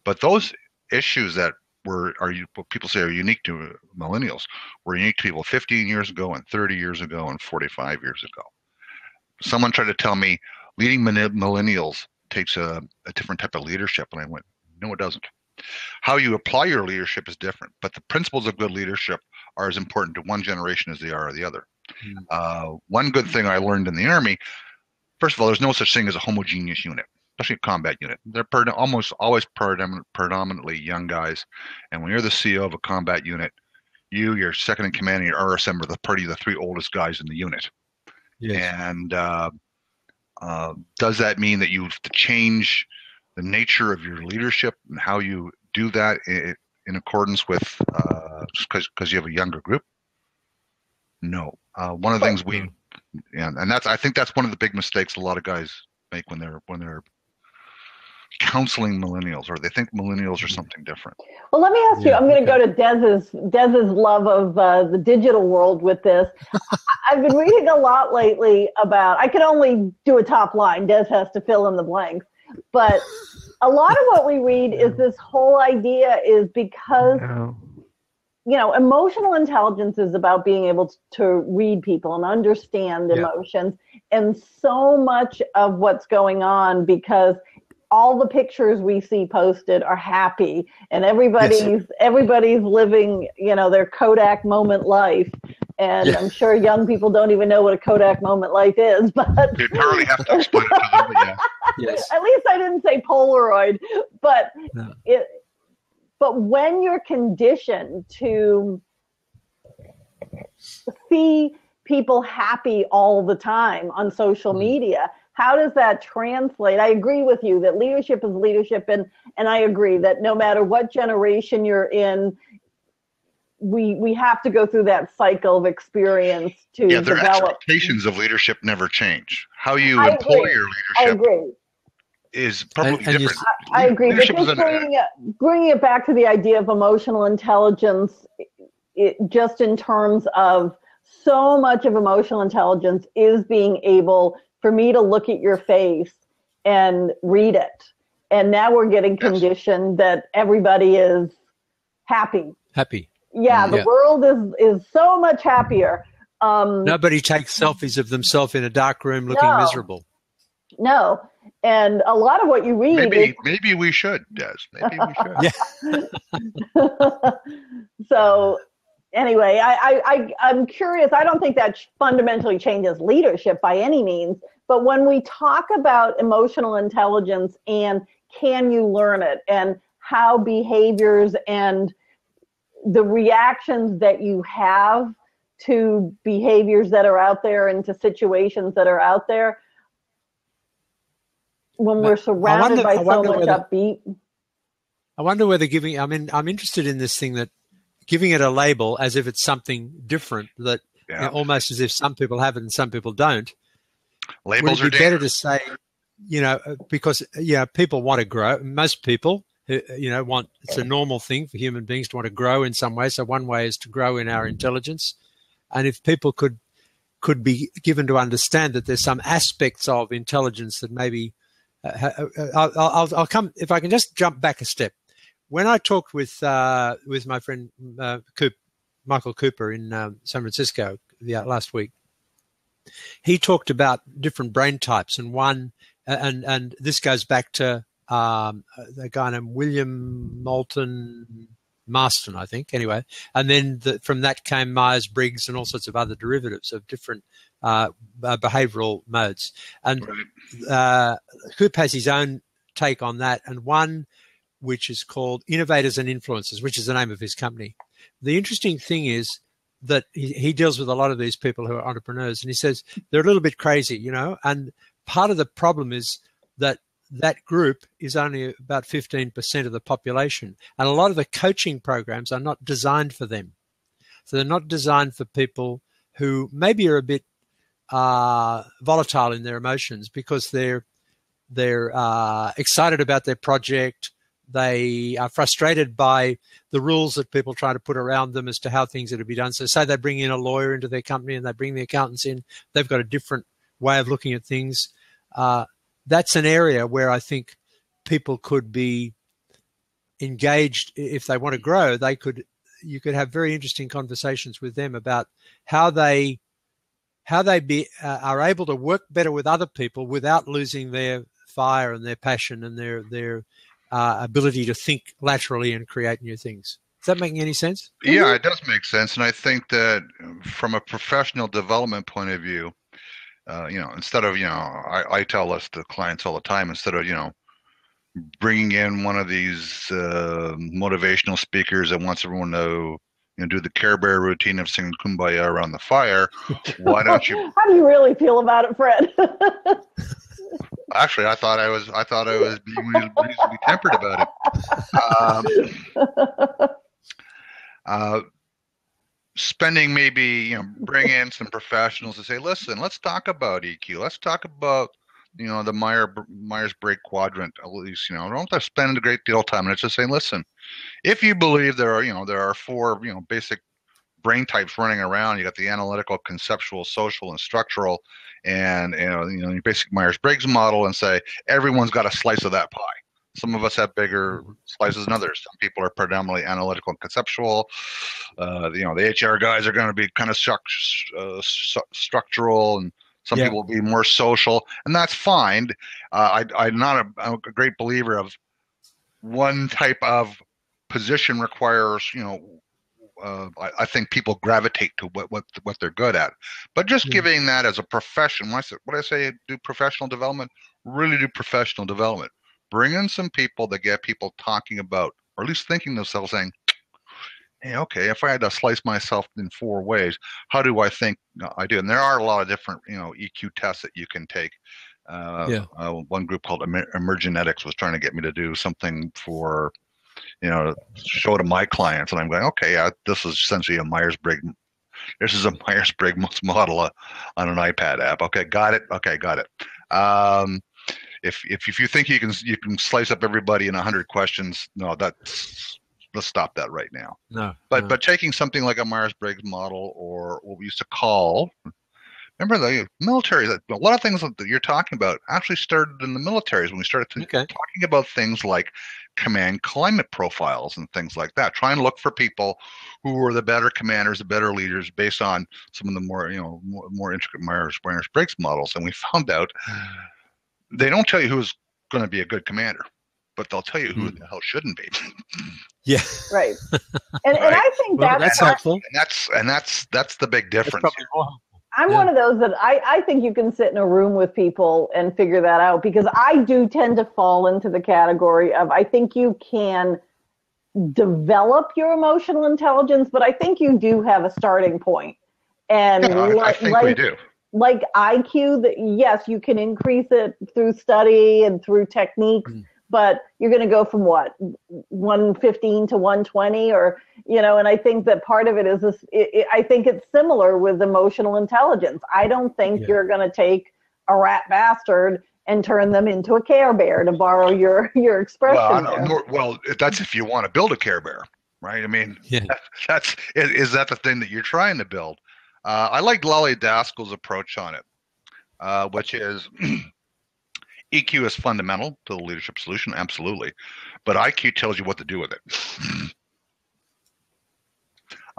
But those issues that what people say are unique to millennials were unique to people 15 years ago and 30 years ago and 45 years ago. Someone tried to tell me leading millennials takes a different type of leadership, and I went, no, it doesn't. How you apply your leadership is different, but the principles of good leadership are as important to one generation as they are to the other. One good thing I learned in the Army, first of all, there's no such thing as a homogeneous unit, especially a combat unit. They're almost always predominantly young guys, and when you're the CEO of a combat unit, your second in command, and your RSM are the 3 oldest guys in the unit. And does that mean that you have to change the nature of your leadership and how you do that in accordance with just because you have a younger group? No. One of the things I think that's one of the big mistakes a lot of guys make when they're counseling millennials, or they think millennials are something different.
Well, let me ask you, I'm going to go to Dez's love of the digital world with this. I've been reading a lot lately about, I can only do a top line, Dez has to fill in the blanks, but a lot of what we read is this whole idea is because, emotional intelligence is about being able to read people and understand emotions. And so much of what's going on, because all the pictures we see posted are happy, and everybody's living, their Kodak moment life. And I'm sure young people don't even know what a Kodak moment life is, but
you totally have to explain it to them.
At least I didn't say Polaroid, but but when you're conditioned to see people happy all the time on social media. How does that translate? I agree with you that leadership is leadership, and I agree that no matter what generation you're in, we have to go through that cycle of experience to
their
develop.
Expectations of leadership never change. How you employ your leadership is probably different.
I agree. But just bringing it back to the idea of emotional intelligence, just in terms of so much of emotional intelligence is being able for me to look at your face and read it. And now we're getting conditioned that everybody is happy. Yeah, the world is so much happier.
Nobody takes selfies of themselves in a dark room looking miserable.
No. And a lot of what you read
maybe we should, Des. Maybe we should.
So anyway, I'm curious. I don't think that fundamentally changes leadership by any means. But when we talk about emotional intelligence and can you learn it, and how behaviors and the reactions that you have to behaviors that are out there and to situations that are out there, when we're surrounded by so much upbeat.
I wonder whether I'm interested in this thing that giving it a label as if it's something different, that almost as if some people have it and some people don't.
Labels
would it be better to say, because people want to grow. Most people, it's a normal thing for human beings to want to grow in some way. So one way is to grow in our intelligence. And if people could be given to understand that there's some aspects of intelligence that maybe I'll come, if I can just jump back a step. When I talked with my friend Michael Cooper in San Francisco last week, he talked about different brain types, and one, and this goes back to a guy named William Moulton Marston, I think, anyway. And then from that came Myers-Briggs and all sorts of other derivatives of different behavioral modes. And Coop has his own take on that, and one which is called Innovators and Influencers, which is the name of his company. The interesting thing is that he deals with a lot of these people who are entrepreneurs, and he says they're a little bit crazy, and part of the problem is that group is only about 15% of the population. And a lot of the coaching programs are not designed for them. So they're not designed for people who maybe are a bit volatile in their emotions because they're excited about their project. They are frustrated by the rules that people try to put around them as to how things are to be done. So say they bring in a lawyer into their company and they bring the accountants in. They've got a different way of looking at things. That's an area where I think people could be engaged. If they want to grow, you could have very interesting conversations with them about how they are able to work better with other people without losing their fire and their passion and their ability to think laterally and create new things. Is that making any sense?
Yeah, it does make sense. And I think that from a professional development point of view, instead of, I tell us the clients all the time, instead of, bringing in one of these motivational speakers that wants everyone to do the Care Bear routine of singing Kumbaya around the fire, why don't you?
How do you really feel about it, Fred?
Actually, I thought I was being reasonably tempered about it. Spending maybe, bring in some professionals to say, listen, let's talk about EQ. Let's talk about, the Myers-Briggs quadrant. At least, don't have to spend a great deal of time. And it's just saying, listen, if you believe there are four, basic brain types running around, you got the analytical, conceptual, social, and structural, and your basic Myers-Briggs model, and say everyone's got a slice of that pie. Some of us have bigger slices than others. Some people are predominantly analytical and conceptual. The HR guys are going to be kind of structural, and some people will be more social, and that's fine. I'm not a great believer of one type of position requires, I think people gravitate to what they're good at. But just giving that as a profession, what I say, do professional development, really do professional development. Bring in some people that get people talking about, or at least thinking themselves, saying, hey, okay, if I had to slice myself in 4 ways, how do I think I do? And there are a lot of different, EQ tests that you can take. One group called Emergenetics was trying to get me to do something for, show to my clients, and I'm going, okay, this is essentially a Myers-Briggs. This is a Myers-Briggs model on an iPad app. Okay, got it. If you think you can slice up everybody in 100 questions, no, let's stop that right now.
No.
But taking something like a Myers-Briggs model, or what we used to call, remember the military, a lot of things that you're talking about actually started in the militaries when we started talking about things like command climate profiles and things like that. Try and look for people who were the better commanders, the better leaders, based on some of the more intricate Myers-Briggs models. And we found out they don't tell you who's going to be a good commander, but they'll tell you who the hell shouldn't be.
Yeah.
Right. And I think
that's helpful.
And that's the big difference.
I'm one of those that I think you can sit in a room with people and figure that out, because I do tend to fall into the category of, I think you can develop your emotional intelligence, but I think you do have a starting point. And
I think we do.
Like IQ, yes, you can increase it through study and through techniques, but you're going to go from 115 to 120, or, and I think that part of it is this, I think it's similar with emotional intelligence. I don't think you're going to take a rat bastard and turn them into a Care Bear, to borrow your expression.
Well, that's if you want to build a Care Bear, right? I mean, is that the thing that you're trying to build? I like Lolly Daskell's approach on it, which is EQ is fundamental to the leadership solution, absolutely, but IQ tells you what to do with it.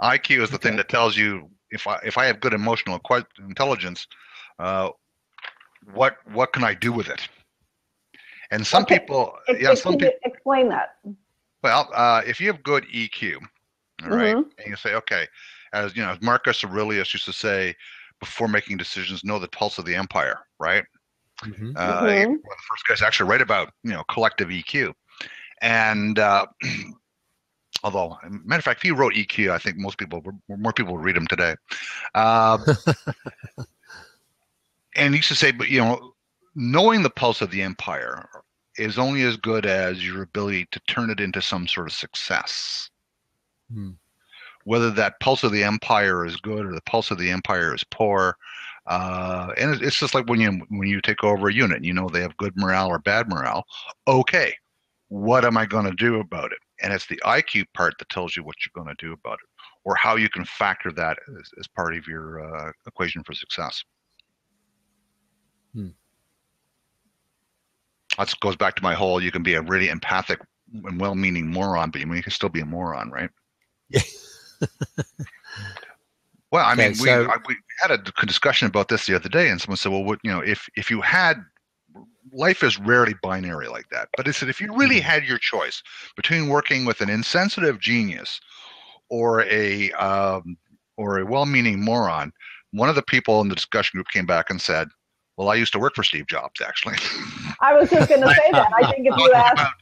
IQ is the thing that tells you, if I have good emotional intelligence, what can I do with it? And some people,
explain that.
Well, if you have good EQ, all right, and you say, okay, as Marcus Aurelius used to say, before making decisions, know the pulse of the empire, right? One of the first guys to actually write about collective EQ, and although, matter of fact, if he wrote EQ, I think more people would read him today. And he used to say, but knowing the pulse of the empire is only as good as your ability to turn it into some sort of success. Whether that pulse of the empire is good or the pulse of the empire is poor, and it's just like when you take over a unit, they have good morale or bad morale. Okay, what am I going to do about it? And it's the IQ part that tells you what you're going to do about it, or how you can factor that as part of your equation for success. That goes back to my whole, you can be a really empathic and well-meaning moron, but you can still be a moron, right?
Yeah.
Well, I mean, we had a discussion about this the other day, and someone said, well, if you had, life is rarely binary like that, but it said if you really had your choice between working with an insensitive genius or a well-meaning moron, one of the people in the discussion group came back and said, well, I used to work for Steve Jobs, actually.
I was just going to say that. I think if you ask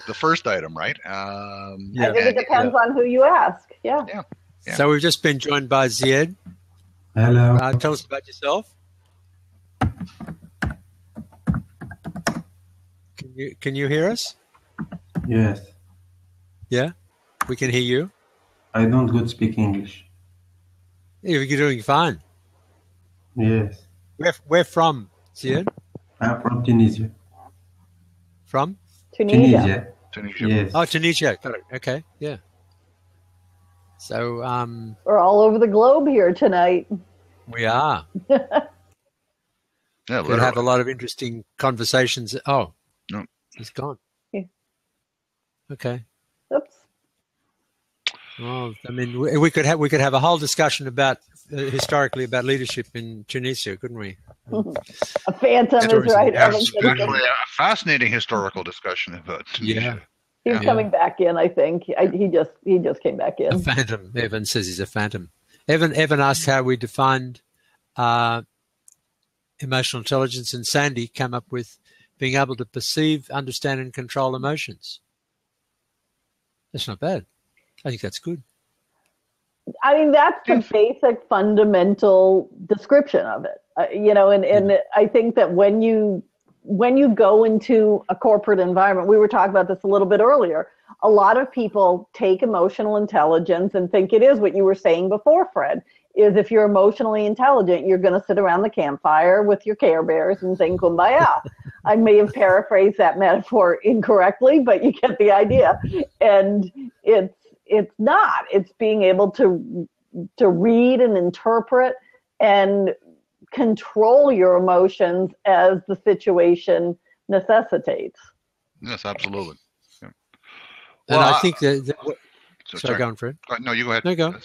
the first item, right?
I think it depends on who you ask. Yeah.
So we've just been joined by Ziad.
Hello.
Tell us about yourself. Can you hear us?
Yes.
Yeah, we can hear you.
I don't good speak English.
You're doing fine.
Yes.
Where from, Ziad?
I'm from Tunisia.
From?
Tunisia.
Yes.
Oh, Tunisia. Got it. Okay. Yeah. So
we're all over the globe here tonight.
We are. We'll have a lot of interesting conversations. Oh, no, he's gone.
Yeah.
Okay.
Oops.
Well, I mean, we could have a whole discussion about historically about leadership in Tunisia, couldn't we?
A phantom is right.
Actually, a fascinating historical discussion about Tunisia.
He's coming back in, I think. He just came back in.
A phantom. Evan says he's a phantom. Evan asked how we defined emotional intelligence, and Sandy came up with being able to perceive, understand, and control emotions. That's not bad. I think that's good.
I mean, that's the basic fundamental description of it, and I think that when you go into a corporate environment, we were talking about this a little bit earlier, a lot of people take emotional intelligence and think it is what you were saying before, Fred, is if you're emotionally intelligent, you're going to sit around the campfire with your Care Bears and sing Kumbaya. I may have paraphrased that metaphor incorrectly, but you get the idea. And it's not. It's being able to read and interpret and control your emotions as the situation necessitates.
Yes, absolutely. Yeah.
And I think that sorry, go on, Fred.
No, you go ahead.
No, go.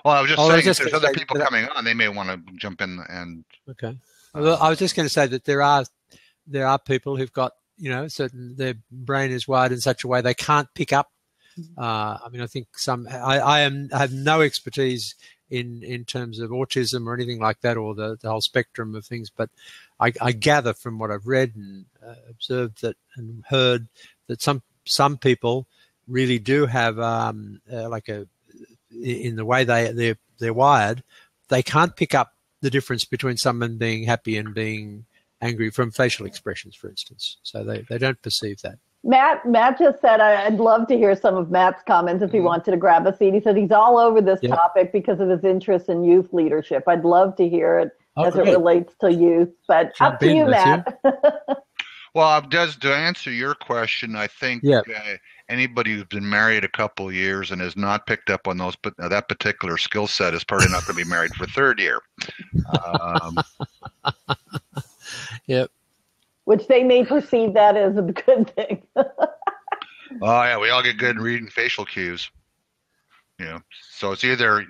Well, I was just saying, if there's other people coming on, they may want to jump in and. Okay.
Well, I was just going to say that there are people who've got, certain, their brain is wired in such a way they can't pick up. I mean, I think I have no expertise in terms of autism or anything like that, or the whole spectrum of things, but I gather from what I've read and observed that and heard that some people really do have in the way they're wired, they can't pick up the difference between someone being happy and being angry from facial expressions, for instance. So they don't perceive that.
Matt just said, I'd love to hear some of Matt's comments if he wanted to grab a seat. He said he's all over this topic because of his interest in youth leadership. I'd love to hear it as it relates to youth, but up to you, Matt.
Well, to answer your question, I think anybody who's been married a couple of years and has not picked up on that particular skill set is probably not going to be married for a third year.
Yep.
Which they may perceive that as a good thing.
Oh yeah, we all get good at reading facial cues. So it's either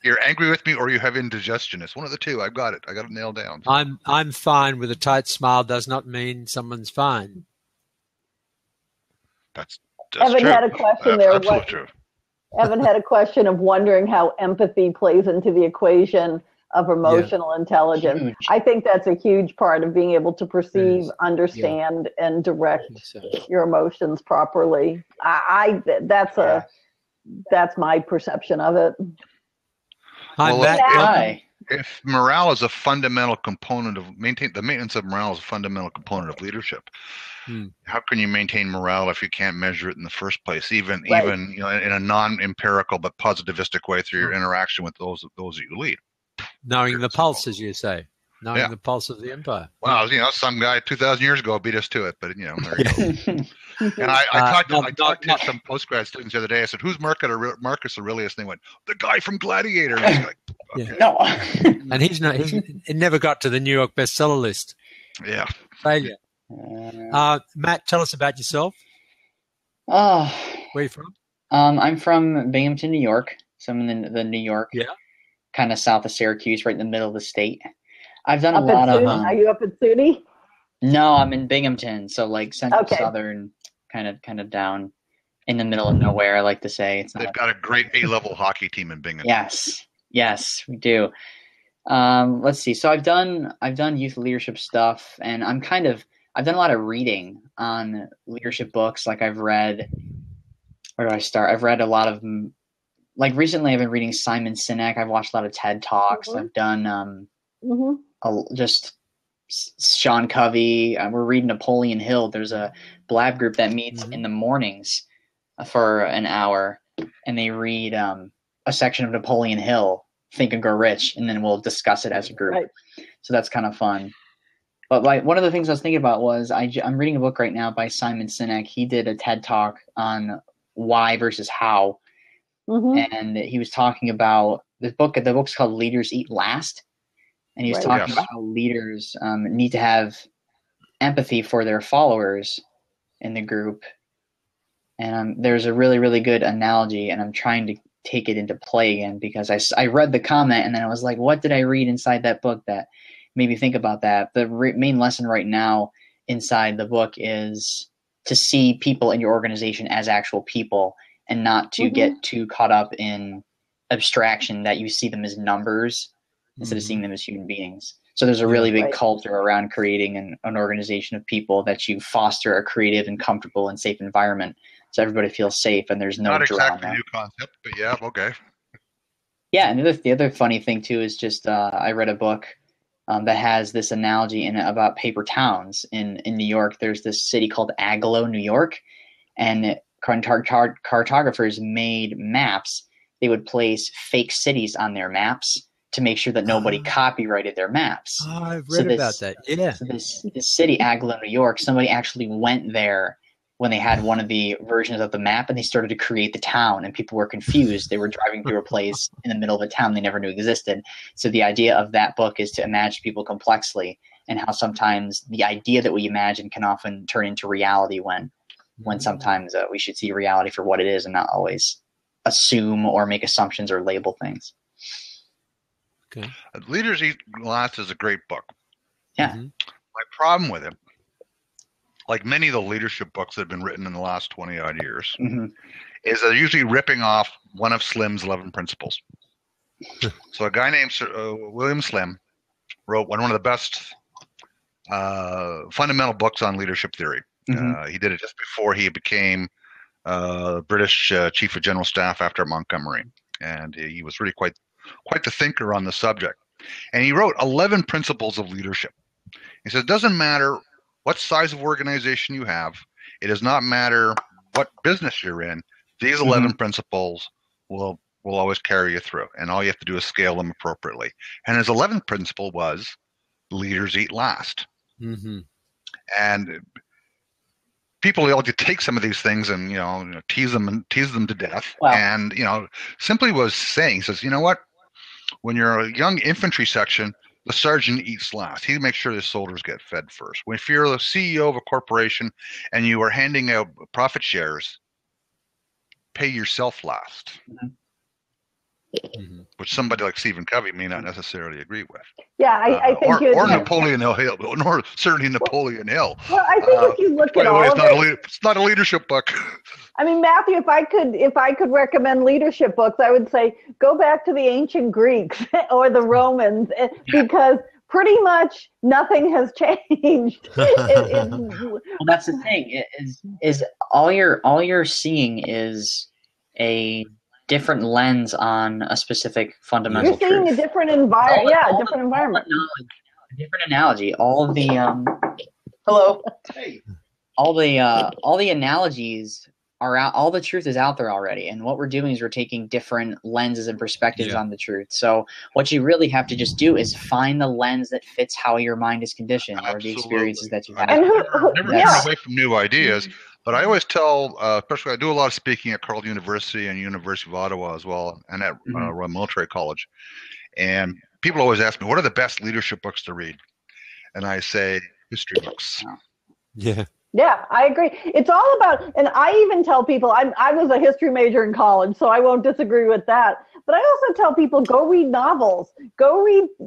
you're angry with me or you have indigestion. It's one of the two. I've got it. I got it nailed down.
I'm fine with a tight smile does not mean someone's fine.
That's
Evan
true.
had a question there.
Absolutely true.
Evan had a question of wondering how empathy plays into the equation of emotional intelligence. Huge. I think that's a huge part of being able to perceive, understand, and direct your emotions properly. That's my perception of it.
If morale is a fundamental component of the maintenance of morale is a fundamental component of leadership. How can you maintain morale if you can't measure it in the first place? Even in a non-empirical but positivistic way through your interaction with those that you lead.
Knowing the pulse, as you say. Knowing the pulse of the empire.
Well, some guy 2,000 years ago beat us to it, but there you go. And I talked to some postgrad students the other day. I said, "Who's Marcus Aurelius?" And they went, "The guy from Gladiator." And I was like, okay.
No.
And it never got to the New York bestseller list.
Yeah.
Failure. Matt, tell us about yourself. Where are you from?
I'm from Binghamton, New York. So I'm in the New York, kind of south of Syracuse, right in the middle of the state. I've done a lot of.
Are you up at SUNY?
No, I'm in Binghamton, so like central southern, kind of down in the middle of nowhere. I like to say
they've got a great A-level hockey team in Binghamton.
Yes, we do. Let's see. So I've done youth leadership stuff, and I've done a lot of reading on leadership books. Like I've read. Where do I start? I've read a lot of. Like recently, I've been reading Simon Sinek. I've watched a lot of TED Talks. I've done just Sean Covey. We're reading Napoleon Hill. There's a Blab group that meets in the mornings for an hour, and they read a section of Napoleon Hill, Think and Grow Rich, and then we'll discuss it as a group. Right. So that's kind of fun. But one of the things I was thinking about was I'm reading a book right now by Simon Sinek. He did a TED Talk on why versus how. And he was talking about the book's called Leaders Eat Last. And he was talking about how leaders need to have empathy for their followers in the group. And there's a really, really good analogy, and I'm trying to take it into play again because I read the comment and then I was like, what did I read inside that book that made me think about that? The main lesson right now inside the book is to see people in your organization as actual people and not to get too caught up in abstraction that you see them as numbers instead of seeing them as human beings. So there's a really big culture around creating an organization of people that you foster a creative and comfortable and safe environment so everybody feels safe and there's no
not
drama.
Exactly new concept, but yeah, okay.
Yeah, and the other funny thing too is just I read a book that has this analogy in it about paper towns in New York. There's this city called Agloe, New York, and cartographers made maps. They would place fake cities on their maps to make sure that nobody copyrighted their maps.
Oh, I've read about that. Yeah.
So this city, Agloe, New York, somebody actually went there when they had one of the versions of the map, and they started to create the town, and people were confused. They were driving through a place in the middle of a town they never knew existed. So the idea of that book is to imagine people complexly, and how sometimes the idea that we imagine can often turn into reality when sometimes we should see reality for what it is and not always assume or make assumptions or label things.
Okay.
Leaders Eat Last is a great book.
Yeah.
My problem with it, like many of the leadership books that have been written in the last 20-odd years, is they're usually ripping off one of Slim's 11 principles. So a guy named William Slim wrote one of the best fundamental books on leadership theory. He did it just before he became British Chief of General Staff after Montgomery. And he was really quite the thinker on the subject. And he wrote 11 principles of leadership. He says, it doesn't matter what size of organization you have. It does not matter what business you're in. These 11 principles will always carry you through. And all you have to do is scale them appropriately. And his 11th principle was leaders eat last. And people like to take some of these things and tease them to death. Wow. And simply was saying, he says, you know what? When you're a young infantry section, the sergeant eats last. He makes sure the soldiers get fed first. If you're the CEO of a corporation and you are handing out profit shares, pay yourself last. Which somebody like Stephen Covey may not necessarily agree with.
Yeah, I think
or Napoleon Hill, nor certainly Napoleon Hill.
Well, I think if you look at all of it,
it's not a leadership book.
I mean, Matthew, if I could recommend leadership books, I would say go back to the ancient Greeks or the Romans, because pretty much nothing has changed.
Well, that's the thing. Is all you're seeing is a different lens on a specific fundamental
truth. You're seeing a different environment. Yeah, a different environment.
A different analogy. All of the all the analogies are out. All the truth is out there already. And what we're doing is we're taking different lenses and perspectives on the truth. So what you really have to just do is find the lens that fits how your mind is conditioned or the experiences that you have.
Never turn away from new ideas. But I always tell, especially I do a lot of speaking at Carleton University and University of Ottawa as well, and at Royal Military College. And people always ask me, what are the best leadership books to read? And I say, history books.
Yeah.
Yeah, I agree. It's all about, and I even tell people, I was a history major in college, so I won't disagree with that. But I also tell people, go read novels.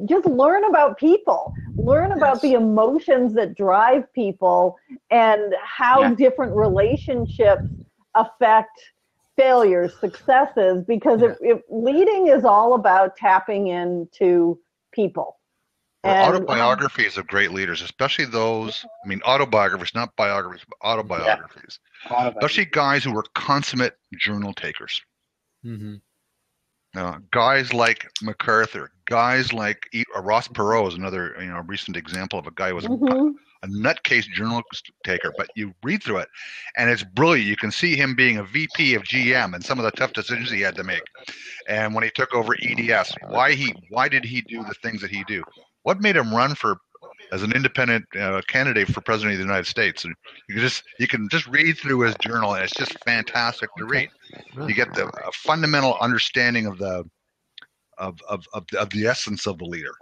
Just learn about people. Learn about the emotions that drive people and how different relationships affect failures, successes, because if leading is all about tapping into people.
Well, autobiographies of great leaders, especially those, autobiographies, not biographies, but autobiographies. Especially guys who were consummate journal takers. Guys like MacArthur, guys like Ross Perot is another recent example of a guy who was a nutcase journal taker. But you read through it, and it's brilliant. You can see him being a VP of GM and some of the tough decisions he had to make. And when he took over EDS, why did he do the things that he do? What made him run as an independent candidate for president of the United States? And you can just read through his journal, and it's just fantastic to read. You get the fundamental understanding of the essence of the leader.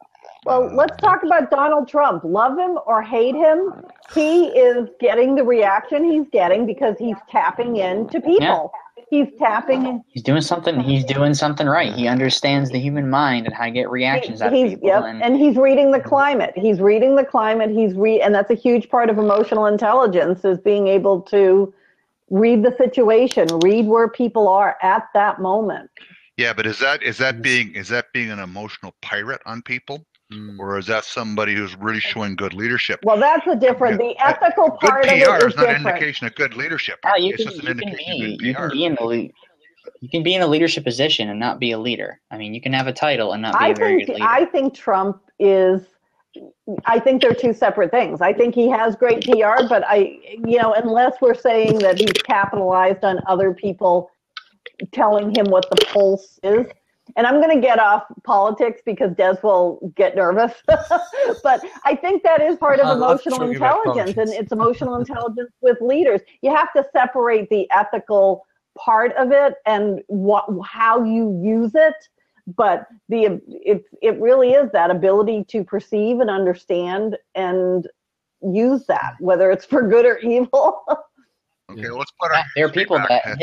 Well, let's talk about Donald Trump. Love him or hate him, he is getting the reaction he's getting because he's tapping into people. He's tapping in.
He's doing something right. He understands the human mind and how to get reactions out of people.
And he's reading the climate. And that's a huge part of emotional intelligence, is being able to read the situation, read where people are at that moment.
Yeah, but is that being an emotional pirate on people? Or is that somebody who's really showing good leadership?
Well, that's a different. The ethical part of it is
PR is not
different.
an indication of good leadership. It's just an indication of good PR.
You can be in a leadership position and not be a leader. I mean, you can have a title and not be a very good leader.
I think Trump is. I think they're two separate things. I think he has great PR, but unless we're saying that he's capitalized on other people telling him what the pulse is. And I'm going to get off politics because Des will get nervous. But I think that is part of emotional intelligence, and it's emotional intelligence with leaders. You have to separate the ethical part of it and how you use it. But it really is that ability to perceive and understand and use that, whether it's for good or evil.
Okay, let's put our
there are people that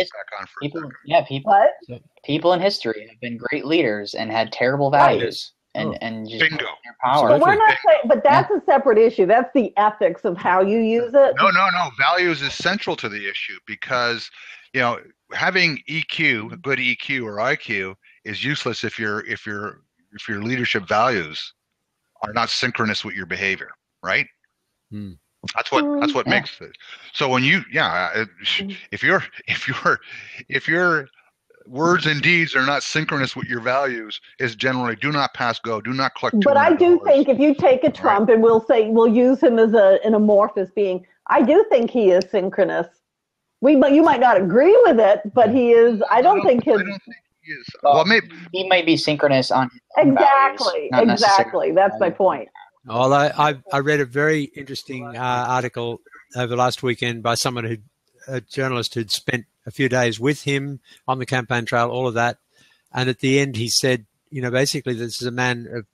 people in history have been great leaders and had terrible values and just
bingo
their power.
But we're not saying, but that's a separate issue. That's the ethics of how you use it.
No. Values is central to the issue because having EQ, good EQ or IQ, is useless if your leadership values are not synchronous with your behavior, right? That's what makes it. So when if your words and deeds are not synchronous with your values, is generally do not pass go, do not collect.
But I do think if you take a Trump and we'll use him as an amorphous being, I do think he is synchronous. You might not agree with it, but he is. I don't think he is.
Well, maybe he might be synchronous on
exactly.
Values,
exactly. That's my point.
Well, I read a very interesting article over last weekend by a journalist who'd spent a few days with him on the campaign trail, all of that. And at the end, he said, basically this is a man of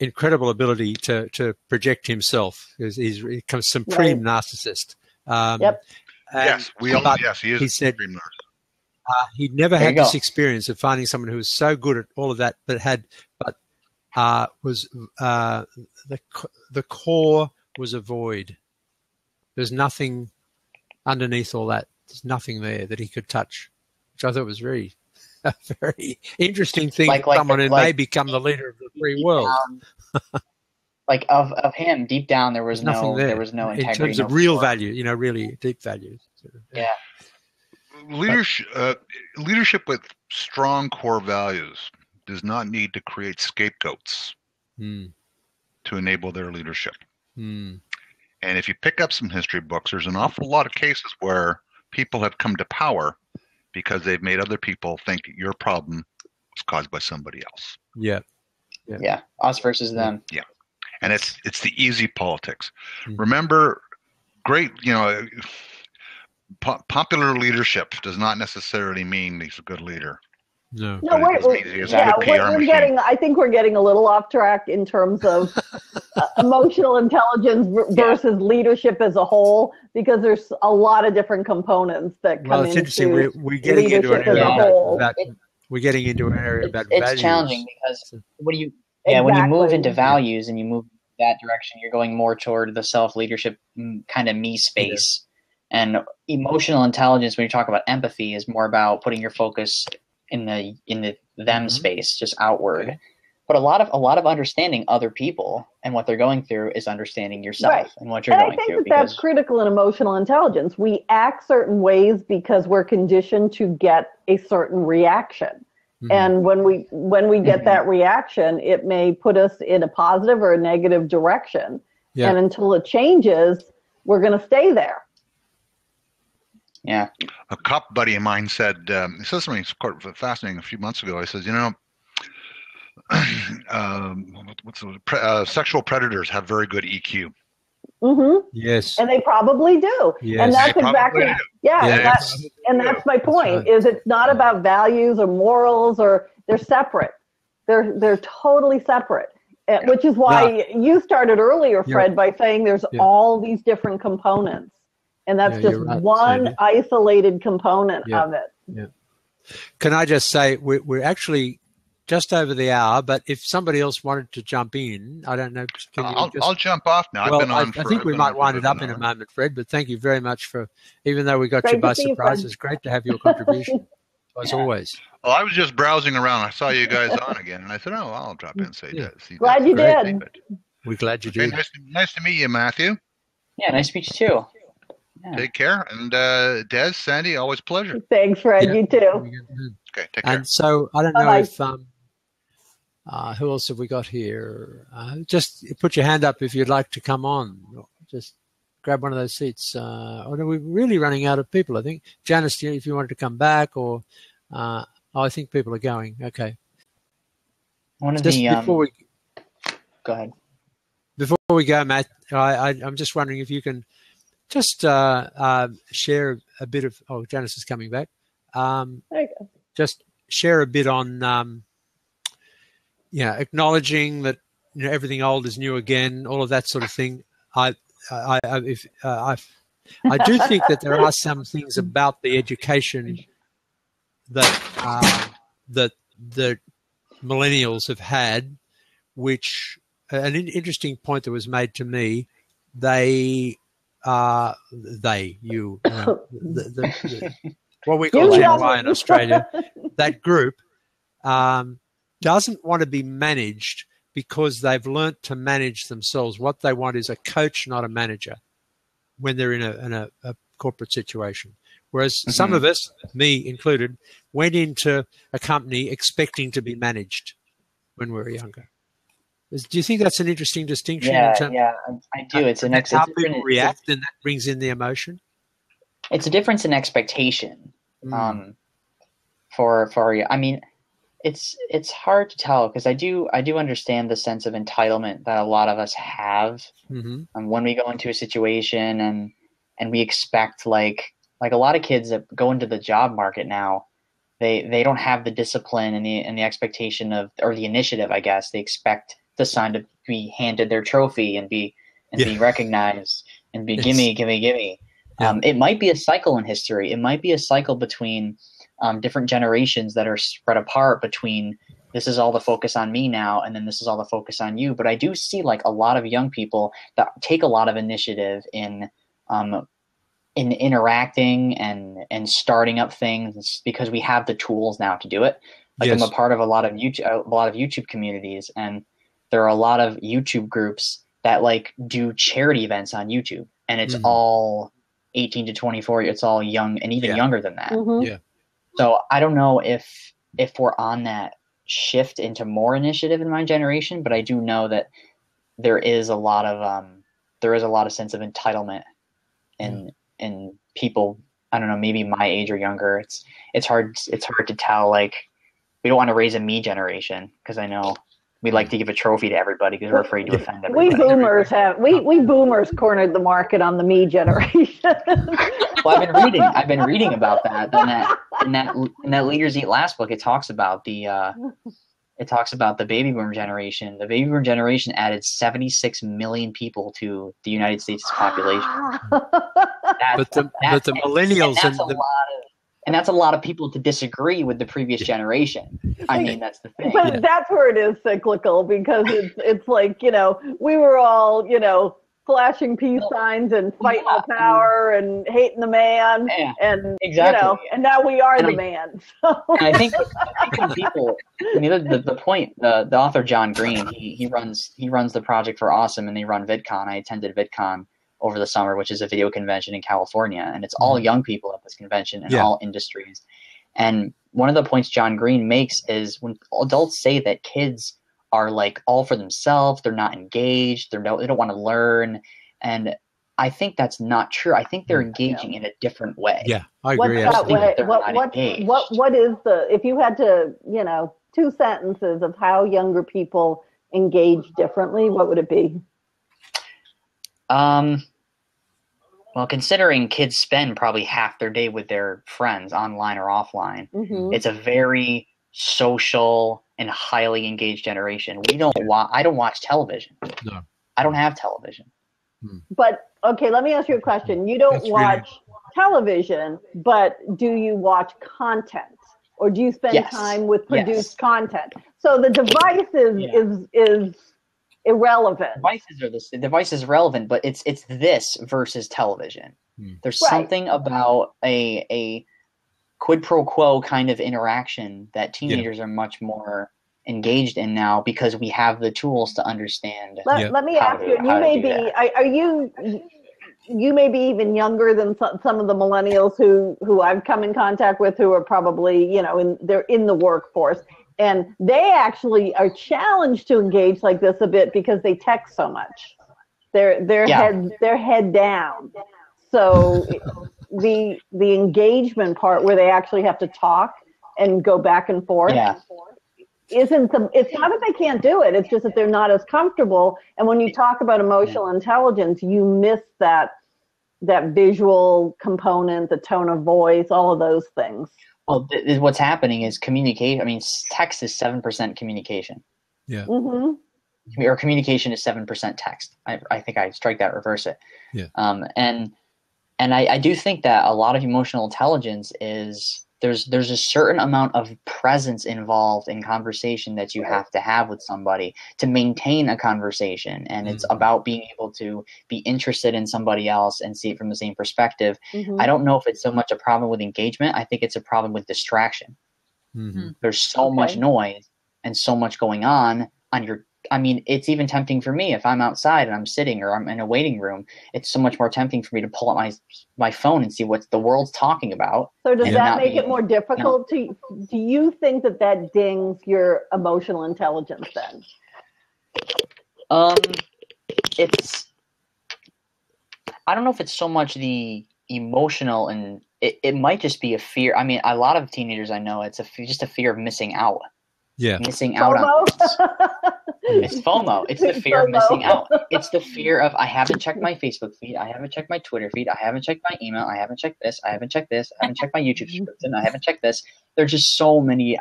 incredible ability to project himself. He's a supreme narcissist.
Yep.
Yes, he is.
He said he'd never had this experience of finding someone who was so good at all of that, was the core was a void. There's nothing underneath all that. There's nothing there that he could touch, which I thought was a very interesting thing. Someone who may become the leader of the free world.
Of him, deep down, there was nothing there. There was no integrity.
In terms of real value, really deep values.
Yeah.
Leadership with strong core values does not need to create scapegoats to enable their leadership. And if you pick up some history books, there's an awful lot of cases where people have come to power because they've made other people think your problem was caused by somebody else.
Yeah. Us versus them.
Yeah. And it's the easy politics. Remember, popular leadership does not necessarily mean he's a good leader.
No, I think we're getting a little off track in terms of emotional intelligence versus leadership as a whole, because there's a lot of different components that come into leadership as a whole.
We're getting into an area about
values.
It's
challenging because when you move into values and you move that direction, you're going more toward the self-leadership kind of me space. And emotional intelligence, when you talk about empathy, is more about putting your focus in the them space, just outward. But a lot of understanding other people and what they're going through is understanding yourself and what you're going through.
I think that's critical in emotional intelligence. We act certain ways because we're conditioned to get a certain reaction. And when we get that reaction, it may put us in a positive or a negative direction. And until it changes, we're going to stay there.
Yeah.
A cop buddy of mine said, he said something quite fascinating a few months ago. He says, sexual predators have very good EQ.
Yes.
And they probably do.
Yes.
And that's exactly, that's my point, is it's not about values or morals, or they're separate. They're totally separate, which is why you started earlier, Fred, by saying there's all these different components. And that's just one isolated component of it.
Yeah. Can I just say, we're actually just over the hour, but if somebody else wanted to jump in, I don't know.
I'll jump off now.
Well, I think we might wind it up in a moment, Fred, but thank you very much for, even though we got you by surprise, it's great to have your contribution. as always.
Well, I was just browsing around. I saw you guys on again, and I said, "Oh, I'll drop in and say." See
glad you did.
We're glad you did.
Nice to meet you, Matthew.
Yeah, nice to meet you too.
Yeah. Take care, and Des, Sandy, always a pleasure.
Thanks, Fred. You too.
Okay, take care.
And so I don't know if who else have we got here? Just put your hand up if you'd like to come on. Just grab one of those seats. We're really running out of people, I think. Janice, if you wanted to come back, or I think people are going. Okay.
Before we go ahead.
Before we go, Matt, I'm just wondering if you can just share a bit of. Oh, Janice is coming back.
There you go.
Just share a bit on, acknowledging that everything old is new again, all of that sort of thing. I do think that there are some things about the education that the millennials have had, which an interesting point that was made to me. What we call Gen Y in Australia, that group doesn't want to be managed because they've learnt to manage themselves. What they want is a coach, not a manager, when they're in a corporate situation. Whereas some of us, me included, went into a company expecting to be managed when we were younger. Do you think that's an interesting distinction?
Yeah, I do. It's
how people react, and that brings in the emotion.
It's a difference in expectation. For I mean, it's hard to tell because I do understand the sense of entitlement that a lot of us have when we go into a situation and we expect like a lot of kids that go into the job market now, they don't have the discipline and the expectation or the initiative, I guess. They expect the son to be handed their trophy and be recognized and be gimme. It might be a cycle in history. It might be a cycle between different generations that are spread apart between this is all the focus on me now and then this is all the focus on you. But I do see like a lot of young people that take a lot of initiative in interacting and starting up things because we have the tools now to do it. Like I'm a part of a lot of YouTube communities, and there are a lot of YouTube groups that like do charity events on YouTube, and it's all 18 to 24. It's all young and even younger than that.
Yeah.
So I don't know if we're on that shift into more initiative in my generation, but I do know that there is a lot of sense of entitlement in people. I don't know, maybe my age or younger. It's hard to tell. Like, we don't want to raise a me generation because I know we like to give a trophy to everybody because we're afraid to offend everybody.
We boomers cornered the market on the me generation.
Well, I've been reading about that. In that Leaders Eat Last book, it talks about the baby boomer generation. The baby boomer generation added 76 million people to the United States population.
But the millennials
and that's a lot of people to disagree with the previous generation. I mean, that's the thing.
But that's where it is cyclical because it's like, we were all, flashing peace signs and fighting the power and hating the man and
exactly.
And now we are the man. So.
And I think when people, the point, the author John Green, he runs the Project for Awesome, and they run VidCon. I attended VidCon over the summer, which is a video convention in California, and it's all young people at this convention in all industries. And one of the points John Green makes is when adults say that kids are like all for themselves, they're not engaged, they don't want to learn, and I think that's not true. I think they're engaging in a different way.
Yeah, I agree.
What's that way? What is if you had to, 2 sentences of how younger people engage differently, what would it be?
Well, considering kids spend probably half their day with their friends online or offline, it's a very social and highly engaged generation. I don't watch television.
No.
I don't have television.
But okay, let me ask you a question. You don't watch television, but do you watch content, or do you spend time with produced content? So the device is irrelevant.
The device is relevant, but it's this versus television. There's something about a quid pro quo kind of interaction that teenagers are much more engaged in now because we have the tools to understand.
Let me ask you, you may be even younger than some of the millennials who I've come in contact with, who are probably, they're in the workforce, and they actually are challenged to engage like this a bit because they text so much. They're head down. So the engagement part where they actually have to talk and go back and forth it's not that they can't do it, it's just that they're not as comfortable. And when you talk about emotional intelligence, you miss that visual component, the tone of voice, all of those things.
Well, what's happening is communication. I mean, text is 7% communication.
Yeah.
Mm-hmm.
Or communication is 7% text. I think I strike that, reverse it.
Yeah.
And I do think that a lot of emotional intelligence is there's a certain amount of presence involved in conversation that you have to have with somebody to maintain a conversation. And it's about being able to be interested in somebody else and see it from the same perspective. Mm-hmm. I don't know if it's so much a problem with engagement. I think it's a problem with distraction. Mm-hmm. There's so much noise and so much going on your. I mean, it's even tempting for me if I'm outside and I'm sitting or I'm in a waiting room. It's so much more tempting for me to pull up my phone and see what the world's talking about.
So does that make it more difficult do you think that dings your emotional intelligence then?
It's, I don't know if it's so much the emotional, and it might just be a fear. I mean, a lot of teenagers I know, it's just a fear of missing out.
Yeah.
Missing out on it's FOMO. It's the fear of missing out. It's the fear of, I haven't checked my Facebook feed. I haven't checked my Twitter feed. I haven't checked my email. I haven't checked this. I haven't checked this. I haven't checked my YouTube subscription. I haven't checked this. There's just so many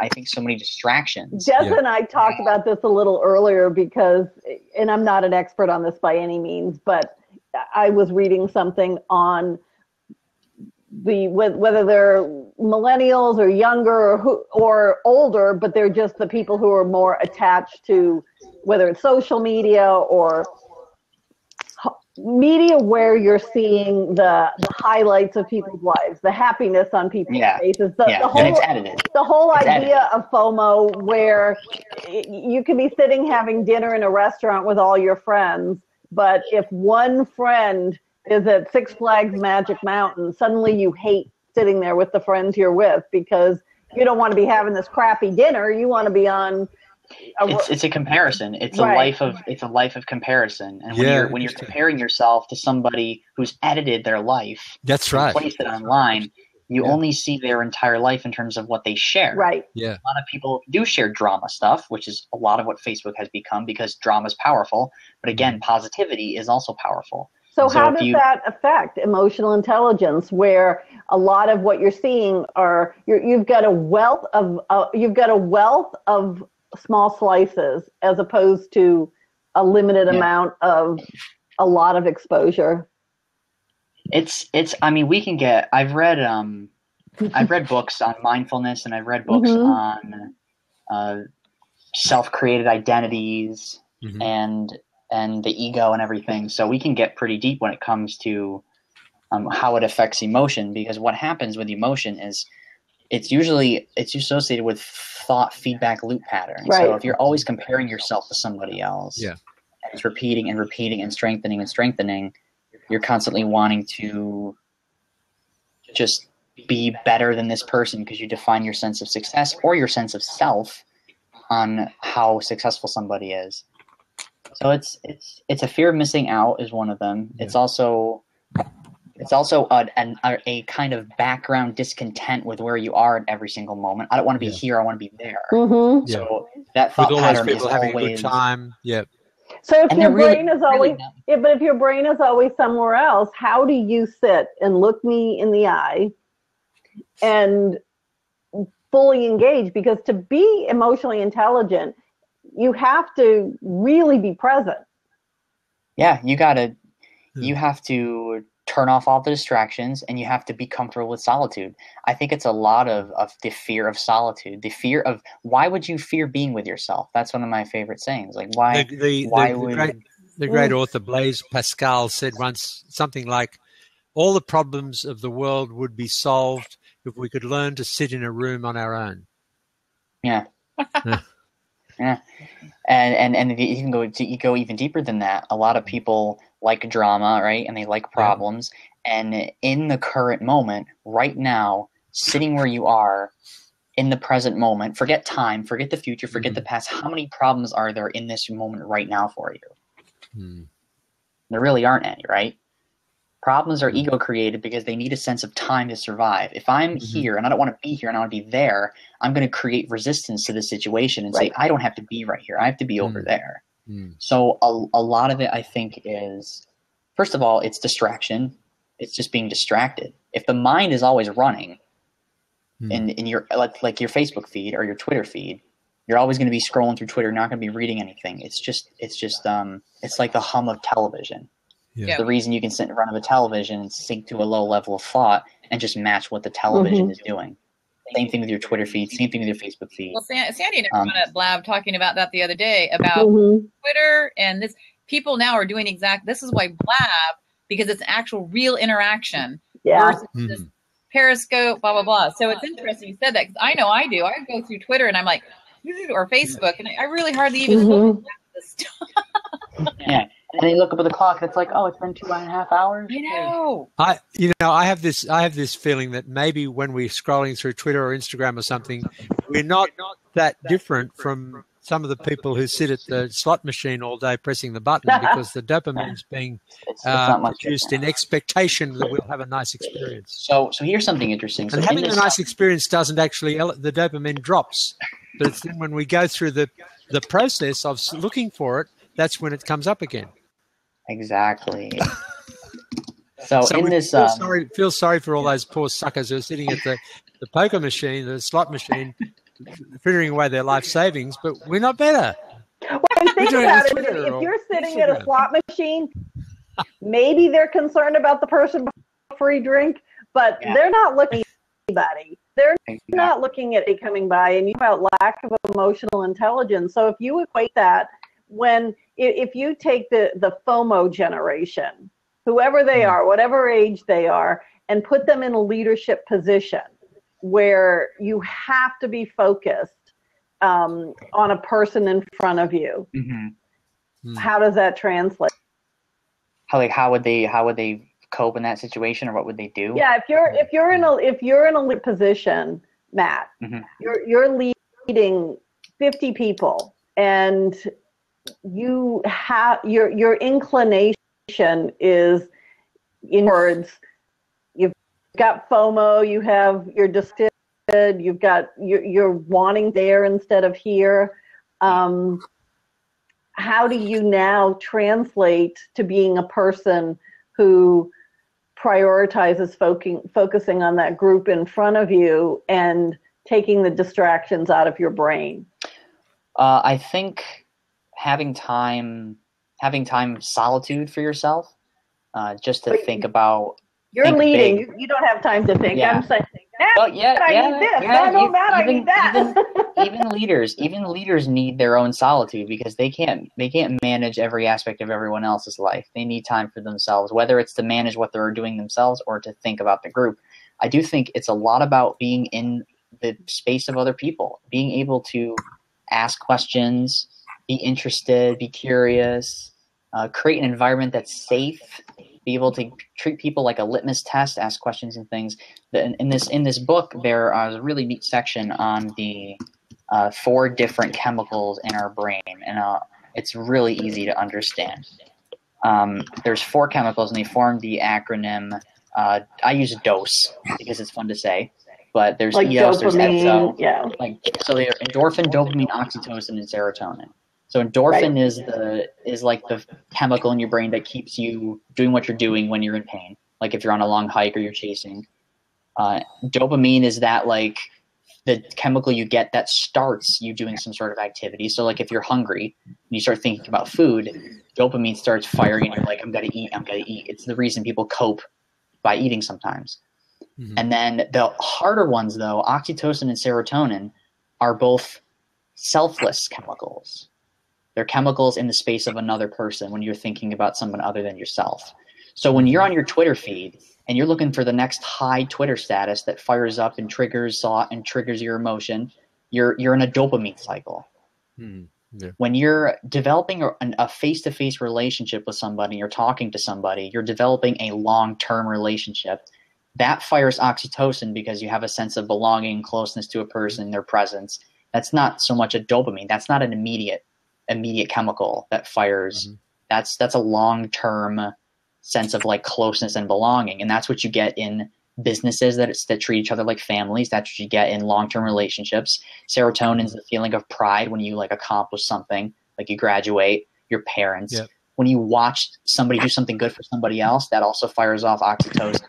distractions.
Jess and I talked about this a little earlier because, and I'm not an expert on this by any means, but I was reading something on whether they're millennials or younger or older, but they're just the people who are more attached to whether it's social media or media where you're seeing the highlights of people's lives, the happiness on people's faces, the whole idea of FOMO, where you could be sitting having dinner in a restaurant with all your friends, but if one friend is at Six Flags Magic Mountain, suddenly you hate sitting there with the friends you're with because you don't want to be having this crappy dinner. You want to be on.
It's a comparison. It's a life of comparison. And when you're comparing yourself to somebody who's edited their life,
that's right,
placed it online, you only see their entire life in terms of what they share.
Right.
Yeah.
A lot of people do share drama stuff, which is a lot of what Facebook has become because drama is powerful. But again, positivity is also powerful.
So how does that affect emotional intelligence, where a lot of what you're seeing are you've got a wealth of small slices as opposed to a limited amount of a lot of exposure?
I mean, we can get, I've read books on mindfulness, and I've read books on self-created identities and the ego and everything. So we can get pretty deep when it comes to how it affects emotion, because what happens with emotion is it's associated with thought feedback loop patterns. Right. So if you're always comparing yourself to somebody else, and it's repeating and repeating and strengthening, you're constantly wanting to just be better than this person because you define your sense of success or your sense of self on how successful somebody is. So it's a fear of missing out is one of them. Yeah. It's also a kind of background discontent with where you are at every single moment. I don't want to be here. I want to be there. Mm-hmm. So that thought pattern is
having
always
a good time. Yeah.
So if your brain is always, but if your brain is always somewhere else, how do you sit and look me in the eye and fully engage? Because to be emotionally intelligent, you have to really be present.
Yeah, you have to turn off all the distractions, and you have to be comfortable with solitude. I think it's a lot of the fear of solitude, the fear of, why would you fear being with yourself? That's one of my favorite sayings. Like, the
great author Blaise Pascal said once something like, all the problems of the world would be solved if we could learn to sit in a room on our own.
Yeah. Yeah. And you can go even deeper than that. A lot of people like drama, right? And they like problems. And in the current moment, right now, sitting where you are in the present moment, forget time, forget the future, forget the past. How many problems are there in this moment right now for you? There really aren't any, right? Problems are ego created because they need a sense of time to survive. If I'm here and I don't want to be here and I want to be there, I'm going to create resistance to the situation and say, I don't have to be right here. I have to be over there. So a lot of it, I think, is, first of all, it's distraction. It's just being distracted. If the mind is always running in your like your Facebook feed or your Twitter feed, you're always going to be scrolling through Twitter, not going to be reading anything. It's like the hum of television. Yeah. The reason you can sit in front of a television and sink to a low level of thought and just match what the television is doing. Same thing with your Twitter feed. Same thing with your Facebook feed.
Well, Sandy and everyone at Blab talking about that the other day about Twitter and this. People now are doing this is why Blab, because it's actual real interaction versus this Periscope, blah, blah, blah. So it's interesting you said that because I know I do. I go through Twitter and I'm like, or Facebook, and I really hardly even look at this stuff.
Yeah. And then you look up at the clock, and it's like, oh, it's been 2.5 hours.
I have this feeling that maybe when we're scrolling through Twitter or Instagram or something, we're not that different from some of the people who sit at the slot machine all day pressing the button because the dopamine's being produced in expectation that we'll have a nice experience.
So here's something interesting.
And having a nice experience doesn't actually, the dopamine drops. But it's then when we go through the process of looking for it, that's when it comes up again.
Exactly. So in this,
feel sorry for all those poor suckers who are sitting at the poker machine, the slot machine, frittering away their life savings. But we're not better.
Well, think about it. If you're sitting at a slot machine, maybe they're concerned about the person with a free drink, but they're not looking at anybody. They're not looking at it coming by, and you about lack of emotional intelligence. So if you equate that if you take the FOMO generation, whoever they are, whatever age they are, and put them in a leadership position where you have to be focused on a person in front of you, how does that translate?
How would they cope in that situation, or what would they do?
Yeah, if you're in a lead position, Matt, you're leading 50 people, and you have your inclination is inwards. You've got FOMO, you're distracted, you're wanting there instead of here. How do you now translate to being a person who prioritizes focusing on that group in front of you and taking the distractions out of your brain?
I think having time solitude for yourself, just to think about.
You're leading. Big. You don't have time to think. I'm saying, I need this. I need that.
Even leaders need their own solitude because they can't manage every aspect of everyone else's life. They need time for themselves, whether it's to manage what they're doing themselves or to think about the group. I do think it's a lot about being in the space of other people, being able to ask questions, be interested, be curious, create an environment that's safe, be able to treat people like a litmus test, ask questions and things. In this book, there is a really neat section on the 4 different chemicals in our brain, and it's really easy to understand. There's 4 chemicals, and they form the acronym. I use DOSE because it's fun to say, but there's like EOS, there's EXO. So they're endorphin, dopamine, oxytocin, and serotonin. So endorphin is like the chemical in your brain that keeps you doing what you're doing when you're in pain, like if you're on a long hike or you're chasing. Dopamine is that like the chemical you get that starts you doing some sort of activity. So like if you're hungry and you start thinking about food, dopamine starts firing and you're like, I'm gonna eat. It's the reason people cope by eating sometimes. And then the harder ones though, oxytocin and serotonin, are both selfless chemicals. They're chemicals in the space of another person when you're thinking about someone other than yourself. So when you're on your Twitter feed and you're looking for the next high Twitter status that fires up and triggers thought and triggers your emotion, you're in a dopamine cycle.
Yeah.
When you're developing a face-to-face relationship with somebody, you're talking to somebody, you're developing a long-term relationship, that fires oxytocin because you have a sense of belonging, closeness to a person, their presence. That's not so much a dopamine. That's not an immediate chemical that fires. That's a long-term sense of like closeness and belonging. And that's what you get in businesses that treat each other like families. That's what you get in long-term relationships. Serotonin is the feeling of pride when you like accomplish something, like you graduate, your parents.
Yep.
When you watch somebody do something good for somebody else, that also fires off oxytocin.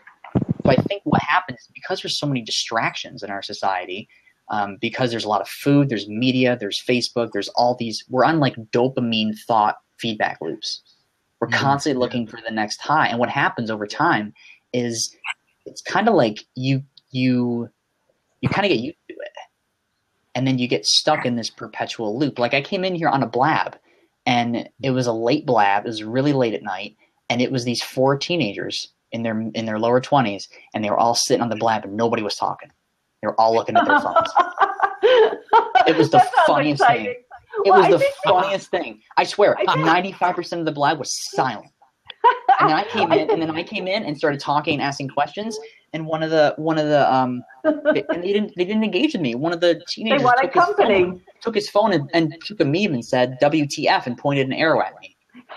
So I think what happens is because there's so many distractions in our society, because there's a lot of food, there's media, there's Facebook, there's all these, we're on like dopamine thought feedback loops. We're constantly looking for the next high. And what happens over time is it's kind of like you kind of get used to it. And then you get stuck in this perpetual loop. Like I came in here on a blab and it was a late blab. It was really late at night. And it was these 4 teenagers in their lower 20s, and they were all sitting on the blab and nobody was talking. They were all looking at their phones. It was the funniest thing. It was the funniest thing. I swear, 95% of the blab was silent. And then I came in and started talking and asking questions. And one of the and they didn't engage with me. One of the teenagers took his phone and took a meme and said WTF and pointed an arrow at me.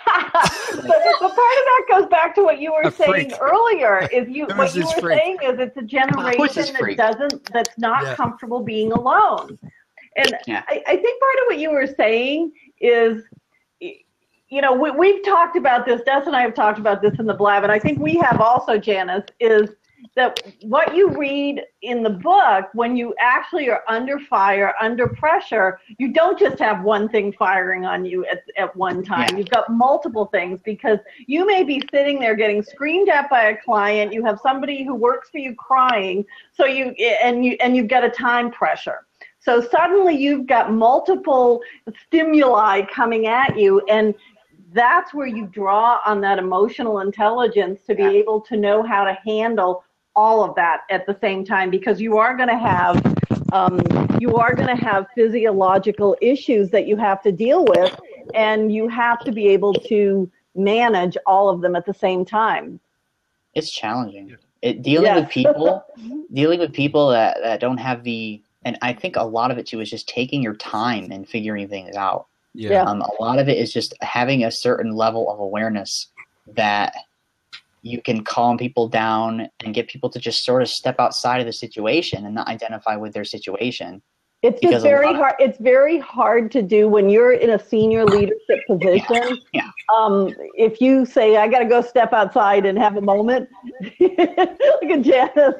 But part of that goes back to what you were saying earlier. Saying is it's a generation that's not comfortable being alone. And I think part of what you were saying is, you know, we've talked about this, Des and I have talked about this in the blab, and I think we have also, Janice, is that what you read in the book, when you actually are under fire, under pressure, you don't just have one thing firing on you at one time. Yeah. You've got multiple things because you may be sitting there getting screamed at by a client. You have somebody who works for you crying, so you've got a time pressure. So suddenly you've got multiple stimuli coming at you, and that's where you draw on that emotional intelligence to be able to know how to handle all of that at the same time, because you are going to have physiological issues that you have to deal with, and you have to be able to manage all of them at the same time.
It's challenging. Dealing with people that don't have and I think a lot of it too is just taking your time and figuring things out.
Yeah.
A lot of it is just having a certain level of awareness that you can calm people down and get people to just sort of step outside of the situation and not identify with their situation.
It's just very hard. It's very hard to do when you're in a senior leadership position.
Yeah.
If you say, I got to go step outside and have a moment, look at Janice.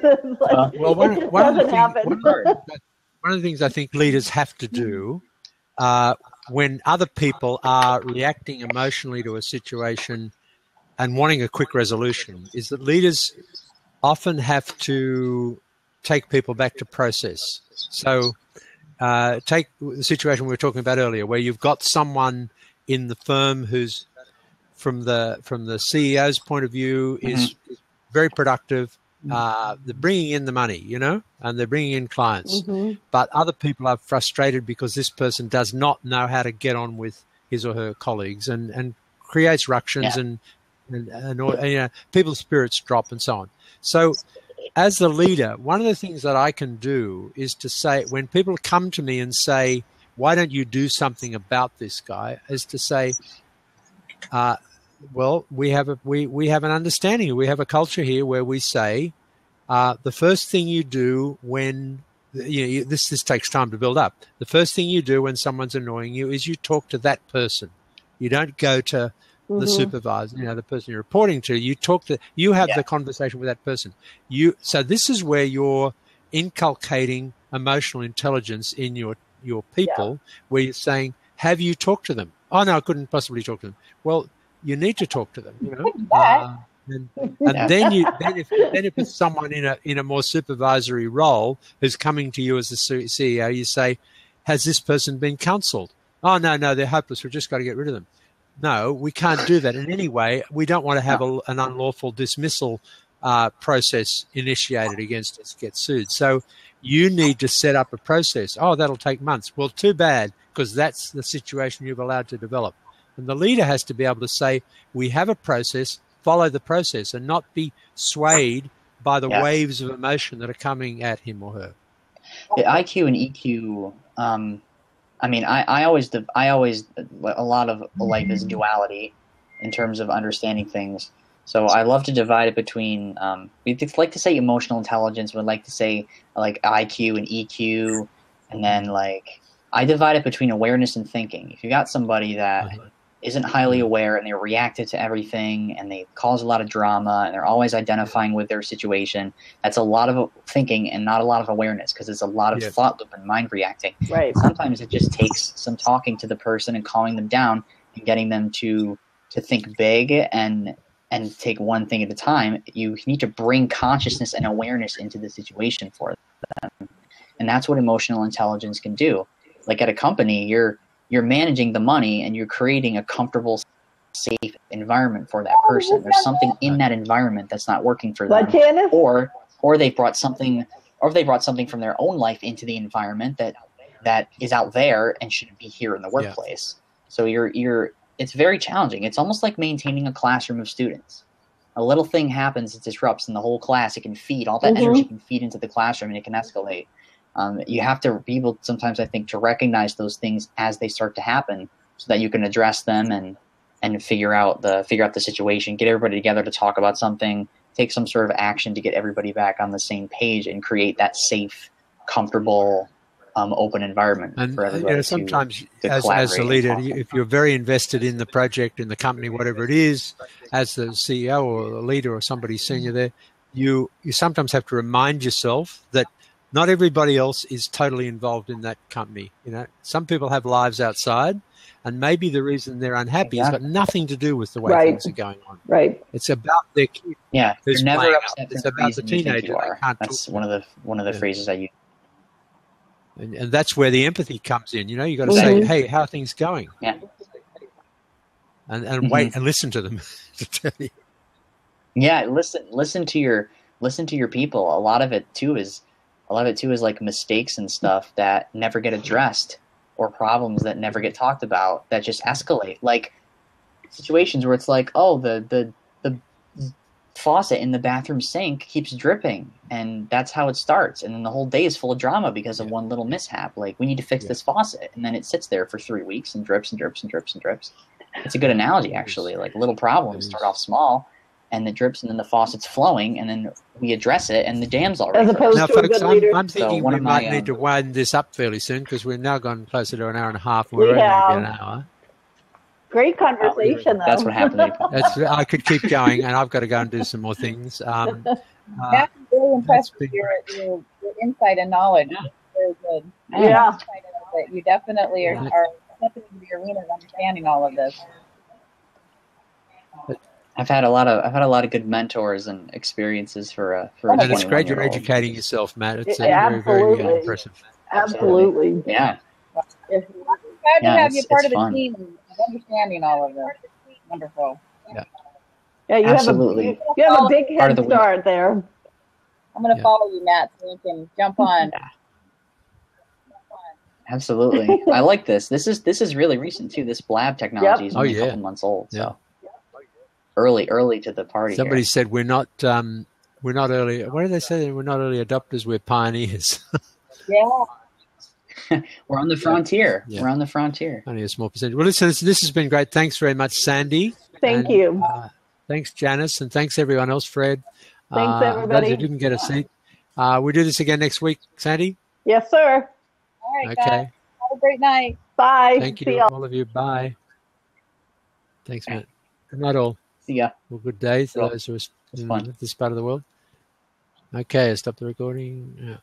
One of the things I think leaders have to do when other people are reacting emotionally to a situation and wanting a quick resolution is that leaders often have to take people back to process. So take the situation we were talking about earlier, where you've got someone in the firm who's from the CEO's point of view is very productive. They're bringing in the money, you know, and they're bringing in clients. But other people are frustrated because this person does not know how to get on with his or her colleagues and creates ructions and you know, people's spirits drop and so on. So as the leader, one of the things that I can do is to say, when people come to me and say, why don't you do something about this guy, is to say, well, we have an understanding. We have a culture here where we say the first thing you do when this takes time to build up. The first thing you do when someone's annoying you is you talk to that person. You don't go to the supervisor, you know, the person you're reporting to. You have the conversation with that person. So this is where you're inculcating emotional intelligence in your people, where you're saying, have you talked to them? Oh no, I couldn't possibly talk to them. Well, you need to talk to them, you know. And then if it's someone in a more supervisory role who's coming to you as the CEO, you say, has this person been counseled? Oh no, they're hopeless. We've just got to get rid of them. no, we can't do that in any way. We don't want to have an unlawful dismissal process initiated against us, get sued. So you need to set up a process. Oh, that'll take months. Well, too bad, because that's the situation you've allowed to develop. And the leader has to be able to say, we have a process, follow the process, and not be swayed by the waves of emotion that are coming at him or her.
The IQ and EQ, I mean, I always, a lot of life is duality in terms of understanding things. So I love to divide it between, we'd like to say emotional intelligence, we'd like to say like IQ and EQ, and then like, I divide it between awareness and thinking. If you got somebody that isn't highly aware and they're reactive to everything and they cause a lot of drama and they're always identifying with their situation, that's a lot of thinking and not a lot of awareness, because it's a lot of thought loop and mind reacting.
Right.
Sometimes it just takes some talking to the person and calming them down and getting them to think big and take one thing at a time. You need to bring consciousness and awareness into the situation for them. And that's what emotional intelligence can do. Like at a company, you're managing the money and you're creating a comfortable, safe environment for that person. There's something in that environment that's not working for them, or they brought something from their own life into the environment that is out there and shouldn't be here in the workplace. So it's very challenging. It's almost like maintaining a classroom of students. A little thing happens, it disrupts, and the whole class, it can feed, all that energy can feed into the classroom and it can escalate. You have to be able sometimes, I think, to recognize those things as they start to happen so that you can address them and figure out the situation, get everybody together to talk about something, take some sort of action to get everybody back on the same page and create that safe, comfortable, open environment for everybody.
Sometimes as a leader, if you're very invested in the project, in the company, whatever it is, as the CEO or the leader or somebody senior there, you sometimes have to remind yourself that not everybody else is totally involved in that company. Some people have lives outside, and maybe the reason they're unhappy has got nothing to do with the way things are going on.
Right.
It's about their kid.
Yeah, you're never upset.
It's about the teenager.
That's one of the phrases I use.
And that's where the empathy comes in. You got to say, "Hey, how are things going?"
Yeah.
And wait and listen to them to tell you.
Yeah, listen to your people. A lot of it too is like mistakes and stuff that never get addressed, or problems that never get talked about that just escalate. Like situations where it's like, oh, the faucet in the bathroom sink keeps dripping, and that's how it starts. And then the whole day is full of drama because of one little mishap. Like, we need to fix this faucet, and then it sits there for 3 weeks and drips and drips and drips and drips. It's a good analogy, actually. Like, little problems start off small, and it drips, and then the faucet's flowing, and then we address it, and the dam's already.
As opposed to
folks,
a good leader.
I'm thinking we might need to wind this up fairly soon, because we've now gone closer to an hour and a half, and we're only going to be an hour.
Great conversation, though.
That's what happened.
I could keep going, and I've got to go and do some more things.
I'm really impressed with your insight and knowledge. Very good.
Yeah.
You definitely are stepping into the arena of understanding all of this.
I've had a lot of good mentors and experiences for
and it's great you're educating yourself, Matt. It's very, very impressive.
Absolutely.
Yeah.
Glad to have you part of the team and understanding all of this. Wonderful.
Yeah, you
Absolutely.
have a big head start there.
I'm going to follow you, Matt, so we can jump on.
Absolutely. I like this. This is really recent too. This blab technology is only a couple months old. So early to the party.
Somebody said we're not early. What did they say? We're not early adopters. We're pioneers.
We're on the frontier. Yeah. We're on the frontier.
Only a small percentage. Well, listen, this has been great. Thanks very much, Sandy.
Thank you.
Thanks, Janice, and thanks everyone else, Fred.
Thanks, everybody.
Those who didn't get a seat. We do this again next week, Sandy?
Yes, sir.
All right, guys. Have a great night.
Bye.
Thank you, all of you. Bye. Thanks, Matt. Good night, all.
See ya.
Well, good day to those who are in this part of the world. Okay, stop the recording. Yeah.